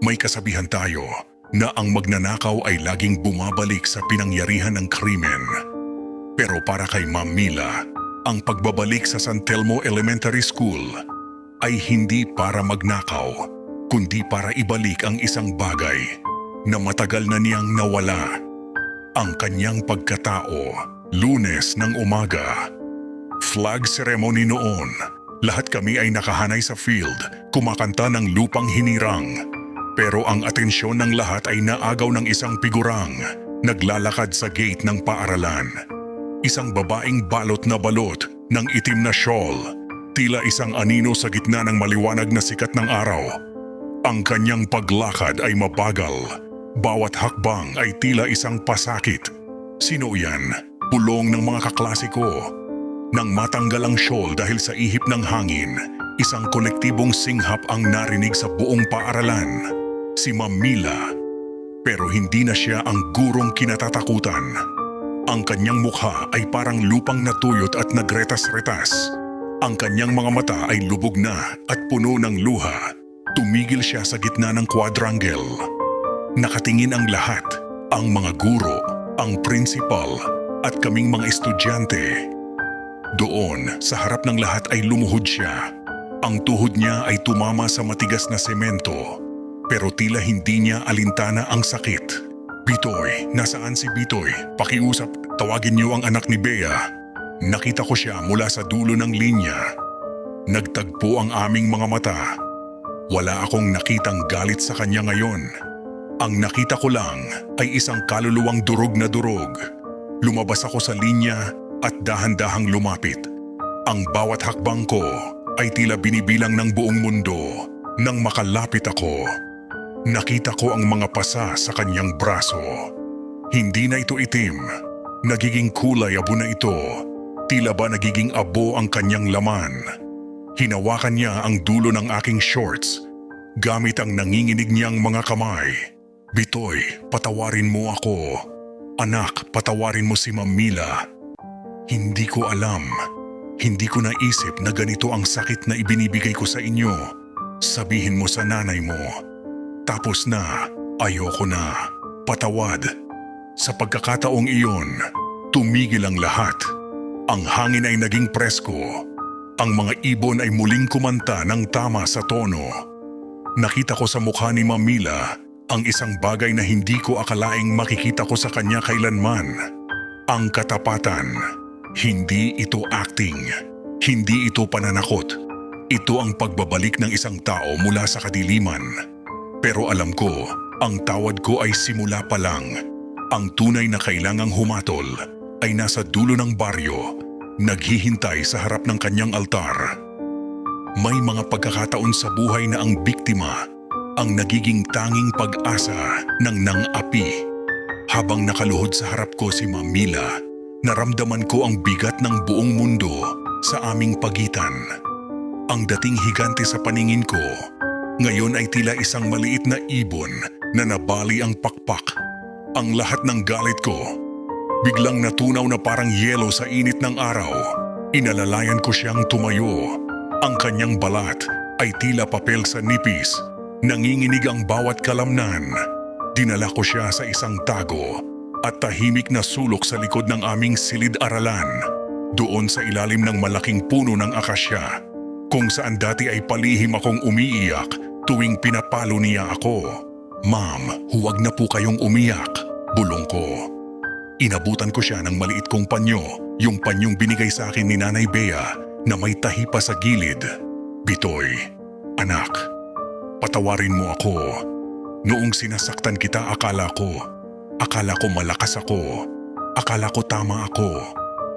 May kasabihan tayo na ang magnanakaw ay laging bumabalik sa pinangyarihan ng krimen. Pero para kay Ma'am Mila, ang pagbabalik sa San Telmo Elementary School ay hindi para magnakaw, kundi para ibalik ang isang bagay na matagal na niyang nawala. Ang kanyang pagkatao. Lunes ng umaga. Flag ceremony noon. Lahat kami ay nakahanay sa field, kumakanta ng lupang hinirang. Pero ang atensyon ng lahat ay naagaw ng isang figurang naglalakad sa gate ng paaralan. Isang babaeng balot ng itim na shawl, tila isang anino sa gitna ng maliwanag na sikat ng araw. Ang kanyang paglakad ay mabagal, bawat hakbang ay tila isang pasakit. Sino yan? Pulong ng mga kaklase ko. Nang matanggal ang shawl dahil sa ihip ng hangin, isang kolektibong singhap ang narinig sa buong paaralan. Si Ma'am Mila. Pero hindi na siya ang gurong kinatatakutan. Ang kanyang mukha ay parang lupang natuyot at nagretas-retas. Ang kanyang mga mata ay lubog na at puno ng luha. Tumigil siya sa gitna ng quadrangle. Nakatingin ang lahat, ang mga guro, ang principal, at kaming mga estudyante. Doon, sa harap ng lahat ay lumuhod siya. Ang tuhod niya ay tumama sa matigas na semento. Pero tila hindi niya alintana ang sakit. Bitoy, nasaan si Bitoy? Pakiusap, tawagin niyo ang anak ni Bea. Nakita ko siya mula sa dulo ng linya. Nagtagpo ang aming mga mata. Wala akong nakitang galit sa kanya ngayon. Ang nakita ko lang ay isang kaluluwang durog na durog. Lumabas ako sa linya at dahan-dahang lumapit. Ang bawat hakbang ko ay tila binibilang ng buong mundo. Nang makalapit ako, nakita ko ang mga pasa sa kanyang braso. Hindi na ito itim. Nagiging kulay abo na ito. Tila ba nagiging abo ang kanyang laman. Hinawakan niya ang dulo ng aking shorts gamit ang nanginginig niyang mga kamay. Bitoy, patawarin mo ako. Anak, patawarin mo si Ma'am Mila. Hindi ko alam. Hindi ko naisip na ganito ang sakit na ibinibigay ko sa inyo. Sabihin mo sa nanay mo. Tapos na, ayoko na. Patawad. Sa pagkakataong iyon, tumigil ang lahat. Ang hangin ay naging presko. Ang mga ibon ay muling kumanta ng tama sa tono. Nakita ko sa mukha ni Ma'am Mila ang isang bagay na hindi ko akalaing makikita ko sa kanya kailanman. Ang katapatan. Hindi ito acting. Hindi ito pananakot. Ito ang pagbabalik ng isang tao mula sa kadiliman. Pero alam ko, ang tawad ko ay simula pa lang. Ang tunay na kailangang humatol ay nasa dulo ng baryo, naghihintay sa harap ng kanyang altar. May mga pagkakataon sa buhay na ang biktima ang nagiging tanging pag-asa ng nang-api. Habang nakaluhod sa harap ko si Ma'am Mila, naramdaman ko ang bigat ng buong mundo sa aming pagitan. Ang dating higante sa paningin ko, ngayon ay tila isang maliit na ibon na nabali ang pakpak. Ang lahat ng galit ko, biglang natunaw na parang yelo sa init ng araw. Inalalayan ko siyang tumayo. Ang kanyang balat ay tila papel sa nipis. Nanginginig ang bawat kalamnan. Dinala ko siya sa isang tago at tahimik na sulok sa likod ng aming silid-aralan. Doon sa ilalim ng malaking puno ng akasya, kung saan dati ay palihim akong umiiyak tuwing pinapalo niya ako. "Ma'am, huwag na po kayong umiyak," bulong ko. Inabutan ko siya ng maliit kong panyo, yung panyong binigay sa akin ni Nanay Bea na may tahi pa sa gilid. "Bitoy, anak, patawarin mo ako. Noong sinasaktan kita, akala ko malakas ako. Akala ko tama ako.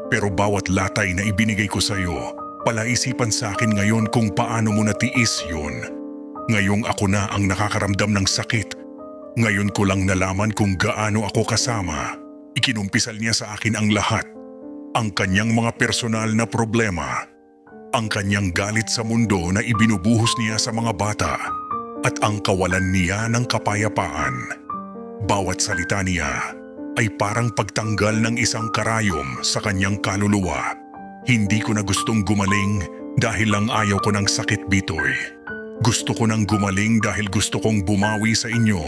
Pero bawat latay na ibinigay ko sa'yo, palaisipan sa akin ngayon kung paano mo natiis yun. Ngayong ako na ang nakakaramdam ng sakit. Ngayon ko lang nalaman kung gaano ako kasama. Ikinumpisal niya sa akin ang lahat. Ang kanyang mga personal na problema. Ang kanyang galit sa mundo na ibinubuhos niya sa mga bata. At ang kawalan niya ng kapayapaan. Bawat salita niya ay parang pagtanggal ng isang karayom sa kanyang kaluluwa. Hindi ko na gustong gumaling dahil lang ayaw ko ng sakit, Bitoy. Gusto ko nang gumaling dahil gusto kong bumawi sa inyo.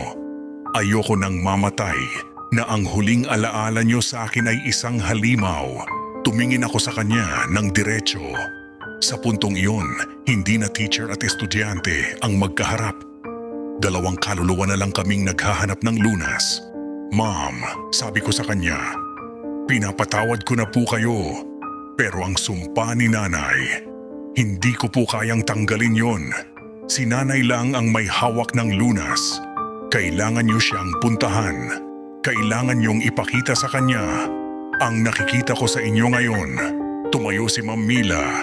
Ayoko nang mamatay na ang huling alaala niyo sa akin ay isang halimaw. Tumingin ako sa kanya ng diretso. Sa puntong iyon, hindi na teacher at estudyante ang magkaharap. Dalawang kaluluwa na lang kaming naghahanap ng lunas. "Ma'am," sabi ko sa kanya, "pinapatawad ko na po kayo. Pero ang sumpa ni Nanay, hindi ko po kayang tanggalin yon. Si Nanay lang ang may hawak ng lunas. Kailangan niyo siyang puntahan. Kailangan niyong ipakita sa kanya ang nakikita ko sa inyo ngayon." Tumayo si Ma'am Mila.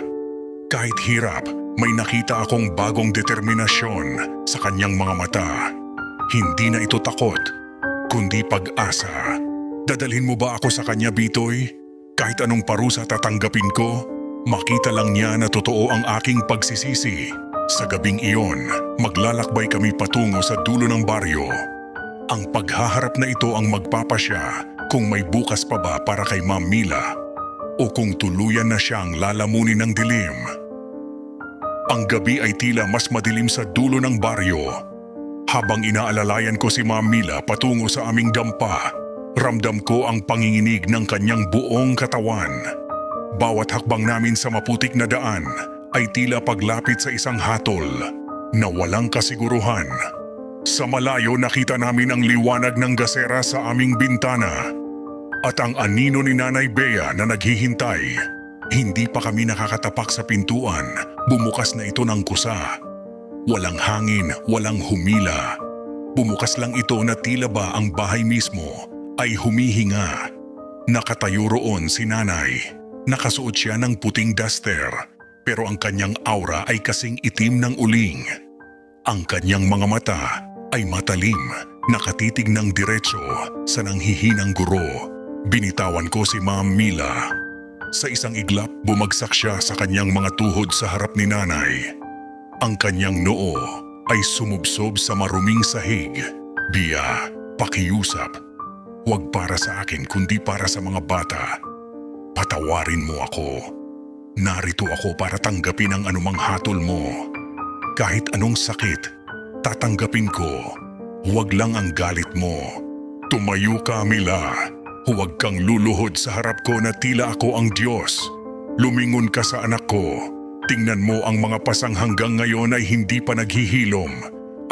Kahit hirap, may nakita akong bagong determinasyon sa kanyang mga mata. Hindi na ito takot, kundi pag-asa. "Dadalhin mo ba ako sa kanya, Bitoy? Kahit anong parusa tatanggapin ko, makita lang niya na totoo ang aking pagsisisi." Sa gabing iyon, maglalakbay kami patungo sa dulo ng baryo. Ang paghaharap na ito ang magpapasya kung may bukas pa ba para kay Ma'am Mila o kung tuluyan na siyang lalamunin ng dilim. Ang gabi ay tila mas madilim sa dulo ng baryo. Habang inaalalayan ko si Ma'am Mila patungo sa aming dampa, ramdam ko ang panginginig ng kanyang buong katawan. Bawat hakbang namin sa maputik na daan ay tila paglapit sa isang hatol na walang kasiguruhan. Sa malayo nakita namin ang liwanag ng gasera sa aming bintana at ang anino ni Nanay Bea na naghihintay. Hindi pa kami nakakatapak sa pintuan, bumukas na ito ng kusa. Walang hangin, walang humila. Bumukas lang ito na tila ba ang bahay mismo ay humihinga. Nakatayo roon si Nanay. Nakasuot siya ng puting duster, pero ang kanyang aura ay kasing itim ng uling. Ang kanyang mga mata ay matalim, nakatitig ng diretso sa nanghihinang guro. Binitawan ko si Ma'am Mila. Sa isang iglap, bumagsak siya sa kanyang mga tuhod sa harap ni Nanay. Ang kanyang noo ay sumubsob sa maruming sahig. "Bia, pakiusap. Huwag para sa akin kundi para sa mga bata. Patawarin mo ako. Narito ako para tanggapin ang anumang hatol mo. Kahit anong sakit, tatanggapin ko. Huwag lang ang galit mo. Tumayo ka, Mila. Huwag kang luluhod sa harap ko na tila ako ang Diyos. Lumingon ka sa anak ko. Tingnan mo ang mga pasang hanggang ngayon ay hindi pa naghihilom.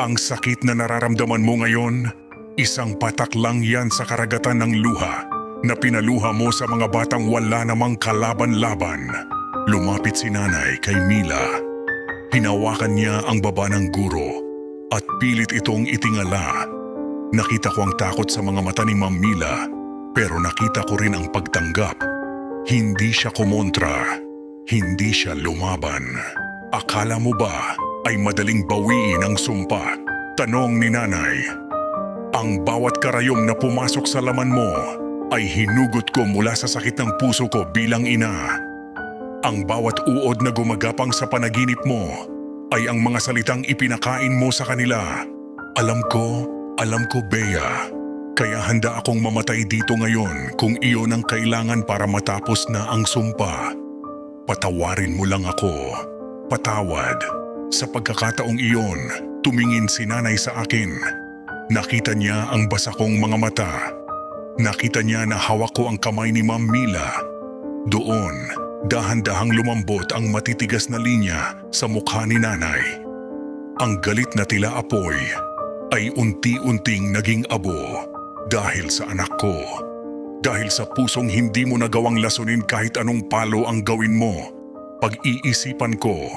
Ang sakit na nararamdaman mo ngayon, isang patak lang yan sa karagatan ng luha na pinaluha mo sa mga batang wala namang kalaban-laban." Lumapit si Nanay kay Mila. Hinawakan niya ang baba ng guro at pilit itong itingala. Nakita ko ang takot sa mga mata ni Ma'am Mila, pero nakita ko rin ang pagtanggap. Hindi siya kumontra, hindi siya lumaban. Akala mo ba ay madaling bawiin ang sumpa? Tanong ni nanay. Ang bawat karayom na pumasok sa laman mo ay hinugot ko mula sa sakit ng puso ko bilang ina. Ang bawat uod na gumagapang sa panaginip mo ay ang mga salitang ipinakain mo sa kanila. Alam ko, Bea. Kaya handa akong mamatay dito ngayon kung iyon ang kailangan para matapos na ang sumpa. Patawarin mo lang ako. Patawad. Sa pagkakataong iyon, tumingin si nanay sa akin. Nakita niya ang basa kong mga mata. Nakita niya na hawak ko ang kamay ni Ma'am Mila. Doon, dahan-dahang lumambot ang matitigas na linya sa mukha ni nanay. Ang galit na tila apoy ay unti-unting naging abo dahil sa anak ko. Dahil sa pusong hindi mo nagawang lasunin kahit anong palo ang gawin mo, pag-iisipan ko.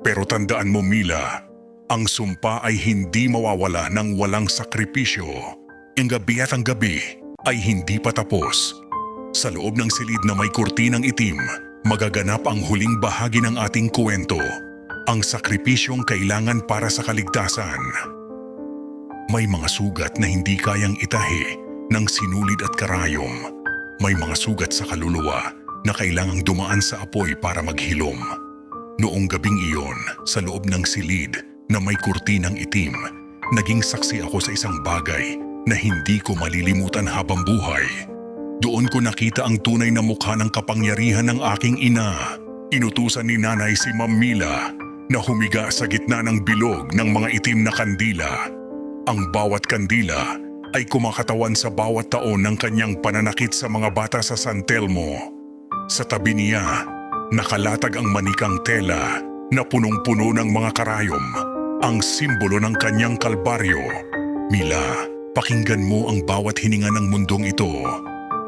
Pero tandaan mo, Mila, ang sumpa ay hindi mawawala ng walang sakripisyo. Ang gabi at ang gabi ay hindi pa tapos. Sa loob ng silid na may kurtinang itim, magaganap ang huling bahagi ng ating kwento, ang sakripisyong kailangan para sa kaligtasan. May mga sugat na hindi kayang itahi ng sinulid at karayom. May mga sugat sa kaluluwa na kailangang dumaan sa apoy para maghilom. Noong gabing iyon, sa loob ng silid na may kurtinang itim, naging saksi ako sa isang bagay na hindi ko malilimutan habang buhay. Doon ko nakita ang tunay na mukha ng kapangyarihan ng aking ina. Inutusan ni nanay si Ma'am Mila na humiga sa gitna ng bilog ng mga itim na kandila. Ang bawat kandila ay kumakatawan sa bawat taon ng kanyang pananakit sa mga bata sa San Telmo. Sa tabi niya, nakalatag ang manikang tela na punong-puno ng mga karayom, ang simbolo ng kanyang kalbaryo. Mila, pakinggan mo ang bawat hininga ng mundong ito.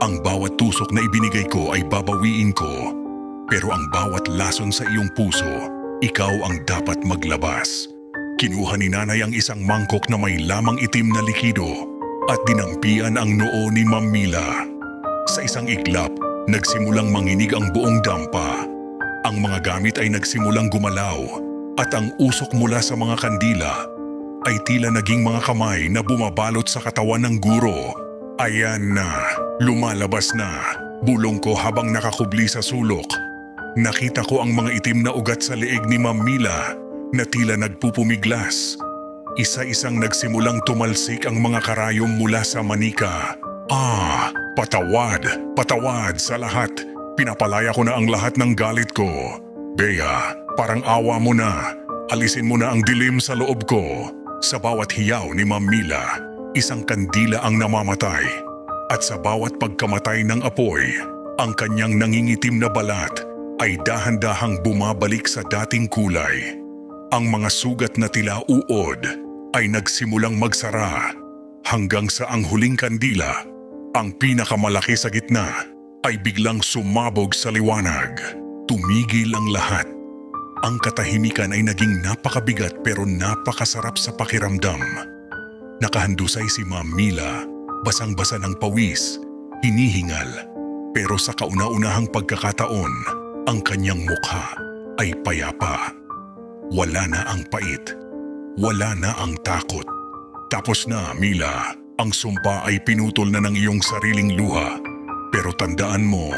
Ang bawat tusok na ibinigay ko ay babawiin ko. Pero ang bawat lason sa iyong puso, ikaw ang dapat maglabas. Kinuha ni nanay ang isang mangkok na may lamang itim na likido at dinampian ang noo ni Ma'am Mila. Sa isang iglap, nagsimulang manginig ang buong dampa. Ang mga gamit ay nagsimulang gumalaw at ang usok mula sa mga kandila ay tila naging mga kamay na bumabalot sa katawan ng guro. Ayan na, lumalabas na, bulong ko habang nakakubli sa sulok. Nakita ko ang mga itim na ugat sa leeg ni Ma'am Mila na tila nagpupumiglas. Isa-isang nagsimulang tumalsik ang mga karayom mula sa manika. Patawad sa lahat. Pinapalaya ko na ang lahat ng galit ko. Bea, parang awa mo na. Alisin mo na ang dilim sa loob ko. Sa bawat hiyaw ni Ma'am Mila, isang kandila ang namamatay. At sa bawat pagkamatay ng apoy, ang kanyang nangingitim na balat ay dahan-dahang bumabalik sa dating kulay. Ang mga sugat na tila uod ay nagsimulang magsara hanggang sa ang huling kandila, ang pinakamalaki sa gitna, ay biglang sumabog sa liwanag. Tumigil ang lahat. Ang katahimikan ay naging napakabigat pero napakasarap sa pakiramdam. Nakahandusay si Ma'am Mila, basang-basa ng pawis, hinihingal. Pero sa kauna-unahang pagkakataon, ang kanyang mukha ay payapa. Wala na ang pait. Wala na ang takot. Tapos na, Mila. Ang sumpa ay pinutol na ng iyong sariling luha. Pero tandaan mo,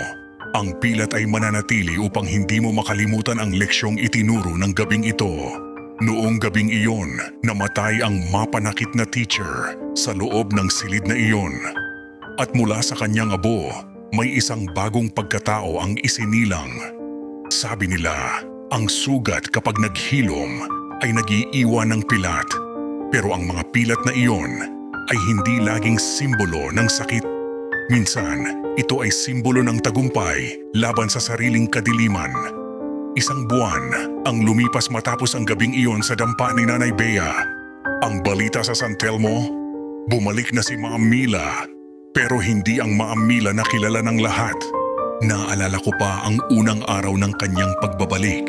ang pilat ay mananatili upang hindi mo makalimutan ang leksyong itinuro ng gabing ito. Noong gabing iyon, namatay ang mapanakit na teacher sa loob ng silid na iyon. At mula sa kanyang abo, may isang bagong pagkatao ang isinilang. Sabi nila, ang sugat kapag naghilom ay nag-iiwan ng pilat. Pero ang mga pilat na iyon ay hindi laging simbolo ng sakit. Minsan, ito ay simbolo ng tagumpay laban sa sariling kadiliman. Isang buwan ang lumipas matapos ang gabing iyon sa dampa ni Nanay Bea. Ang balita sa San Telmo, bumalik na si Ma'am Mila. Pero hindi ang Ma'am Mila na kilala ng lahat. Naalala ko pa ang unang araw ng kanyang pagbabalik.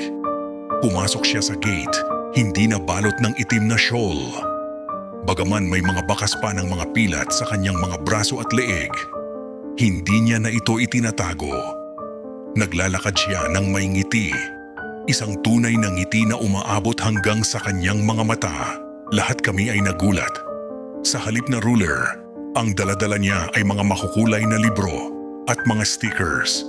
Pumasok siya sa gate, hindi na balot ng itim na shawl. Bagaman may mga bakas pa ng mga pilat sa kanyang mga braso at leeg, hindi niya na ito itinatago. Naglalakad siya ng may ngiti, isang tunay na ngiti na umaabot hanggang sa kanyang mga mata. Lahat kami ay nagulat. Sa halip na ruler, ang daladala niya ay mga makukulay na libro at mga stickers.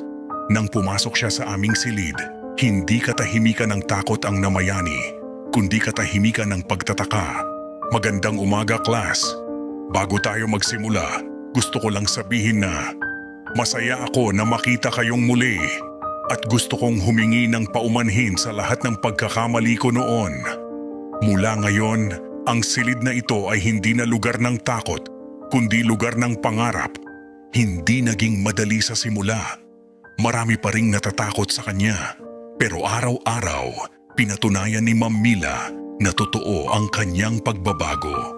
Nang pumasok siya sa aming silid, hindi katahimikan ng takot ang namayani, kundi katahimikan ng pagtataka. Magandang umaga, class. Bago tayo magsimula, gusto ko lang sabihin na masaya ako na makita kayong muli at gusto kong humingi ng paumanhin sa lahat ng pagkakamali ko noon. Mula ngayon, ang silid na ito ay hindi na lugar ng takot, kundi lugar ng pangarap. Hindi naging madali sa simula. Marami pa ring natatakot sa kanya. Pero araw-araw, pinatunayan ni Ma'am Mila na totoo ang kanyang pagbabago.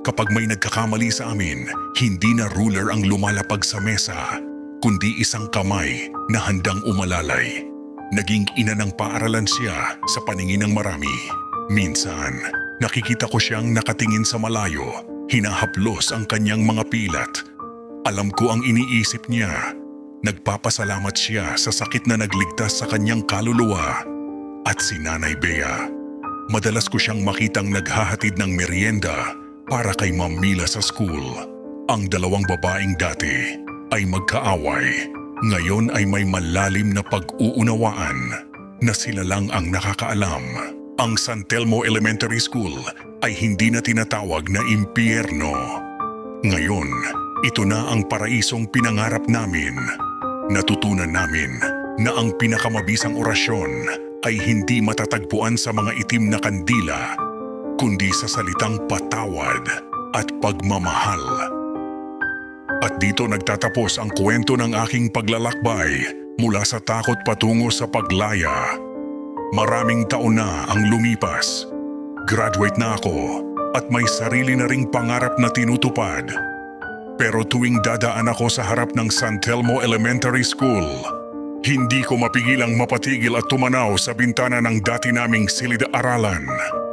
Kapag may nagkakamali sa amin, hindi na ruler ang lumalapag sa mesa, kundi isang kamay na handang umalalay. Naging ina ng paaralan siya sa paningin ng marami. Minsan, nakikita ko siyang nakatingin sa malayo, hinahaplos ang kanyang mga pilat. Alam ko ang iniisip niya. Nagpapasalamat siya sa sakit na nagligtas sa kanyang kaluluwa. At si Nanay Bea, madalas ko siyang makitang naghahatid ng merienda para kay Ma'am Mila sa school. Ang dalawang babaeng dati ay magkaaway. Ngayon ay may malalim na pag-uunawaan na sila lang ang nakakaalam. Ang San Telmo Elementary School ay hindi na tinatawag na impyerno. Ngayon, ito na ang paraisong pinangarap namin. Natutunan namin na ang pinakamabisang orasyon ay hindi matatagpuan sa mga itim na kandila, kundi sa salitang patawad at pagmamahal. At dito nagtatapos ang kwento ng aking paglalakbay mula sa takot patungo sa paglaya. Maraming taon na ang lumipas. Graduate na ako at may sarili na ring pangarap na tinutupad. Pero tuwing dadaan ako sa harap ng San Telmo Elementary School, hindi ko mapigilang mapatigil at tumanaw sa bintana ng dati naming silid-aralan.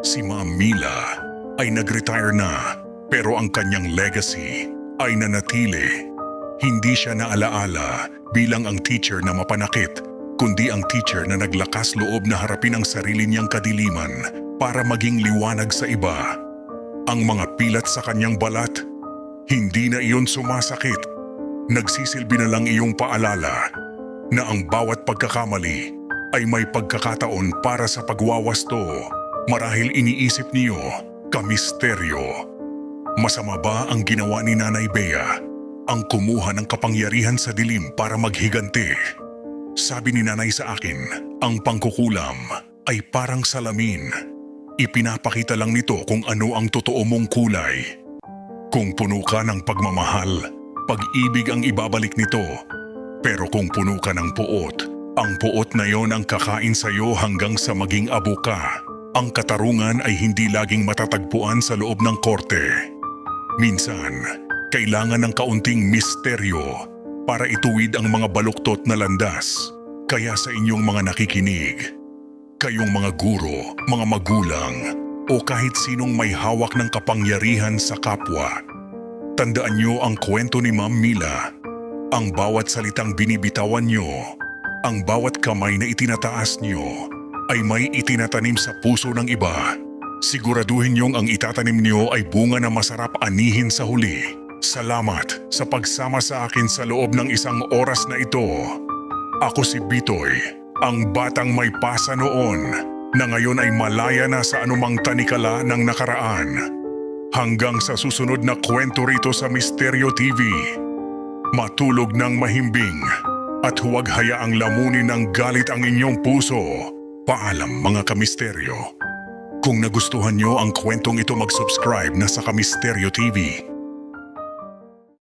Si Ma'am Mila ay nag-retire na, pero ang kanyang legacy ay nanatili. Hindi siya naalaala bilang ang teacher na mapanakit, kundi ang teacher na naglakas loob na harapin ang sarili niyang kadiliman para maging liwanag sa iba. Ang mga pilat sa kanyang balat, hindi na iyon sumasakit. Nagsisilbi na lang iyong paalala na ang bawat pagkakamali ay may pagkakataon para sa pagwawasto. Marahil iniisip niyo, kamisteryo. Masama ba ang ginawa ni Nanay Bea? Ang kumuha ng kapangyarihan sa dilim para maghiganti. Sabi ni Nanay sa akin, ang pangkukulam ay parang salamin. Ipinapakita lang nito kung ano ang totoo mong kulay. Kung puno ka ng pagmamahal, pag-ibig ang ibabalik nito. Pero kung puno ka ng puot, ang puot na yon ang kakain sa'yo hanggang sa maging abo ka. Ang katarungan ay hindi laging matatagpuan sa loob ng korte. Minsan, kailangan ng kaunting misteryo para ituwid ang mga baluktot na landas. Kaya sa inyong mga nakikinig, kayong mga guro, mga magulang, o kahit sinong may hawak ng kapangyarihan sa kapwa, tandaan niyo ang kwento ni Ma'am Mila. Ang bawat salitang binibitawan niyo, ang bawat kamay na itinataas niyo, ay may itinatanim sa puso ng iba. Siguraduhin niyong ang itatanim niyo ay bunga na masarap anihin sa huli. Salamat sa pagsama sa akin sa loob ng isang oras na ito. Ako si Bitoy, ang batang may pasa noon, na ngayon ay malaya na sa anumang tanikala ng nakaraan. Hanggang sa susunod na kwento rito sa Misteryo TV. Matulog ng mahimbing at huwag hayaang lamunin ng galit ang inyong puso. Paalam mga kamisteryo. Kung nagustuhan nyo ang kwentong ito, mag-subscribe na sa Kamisteryo TV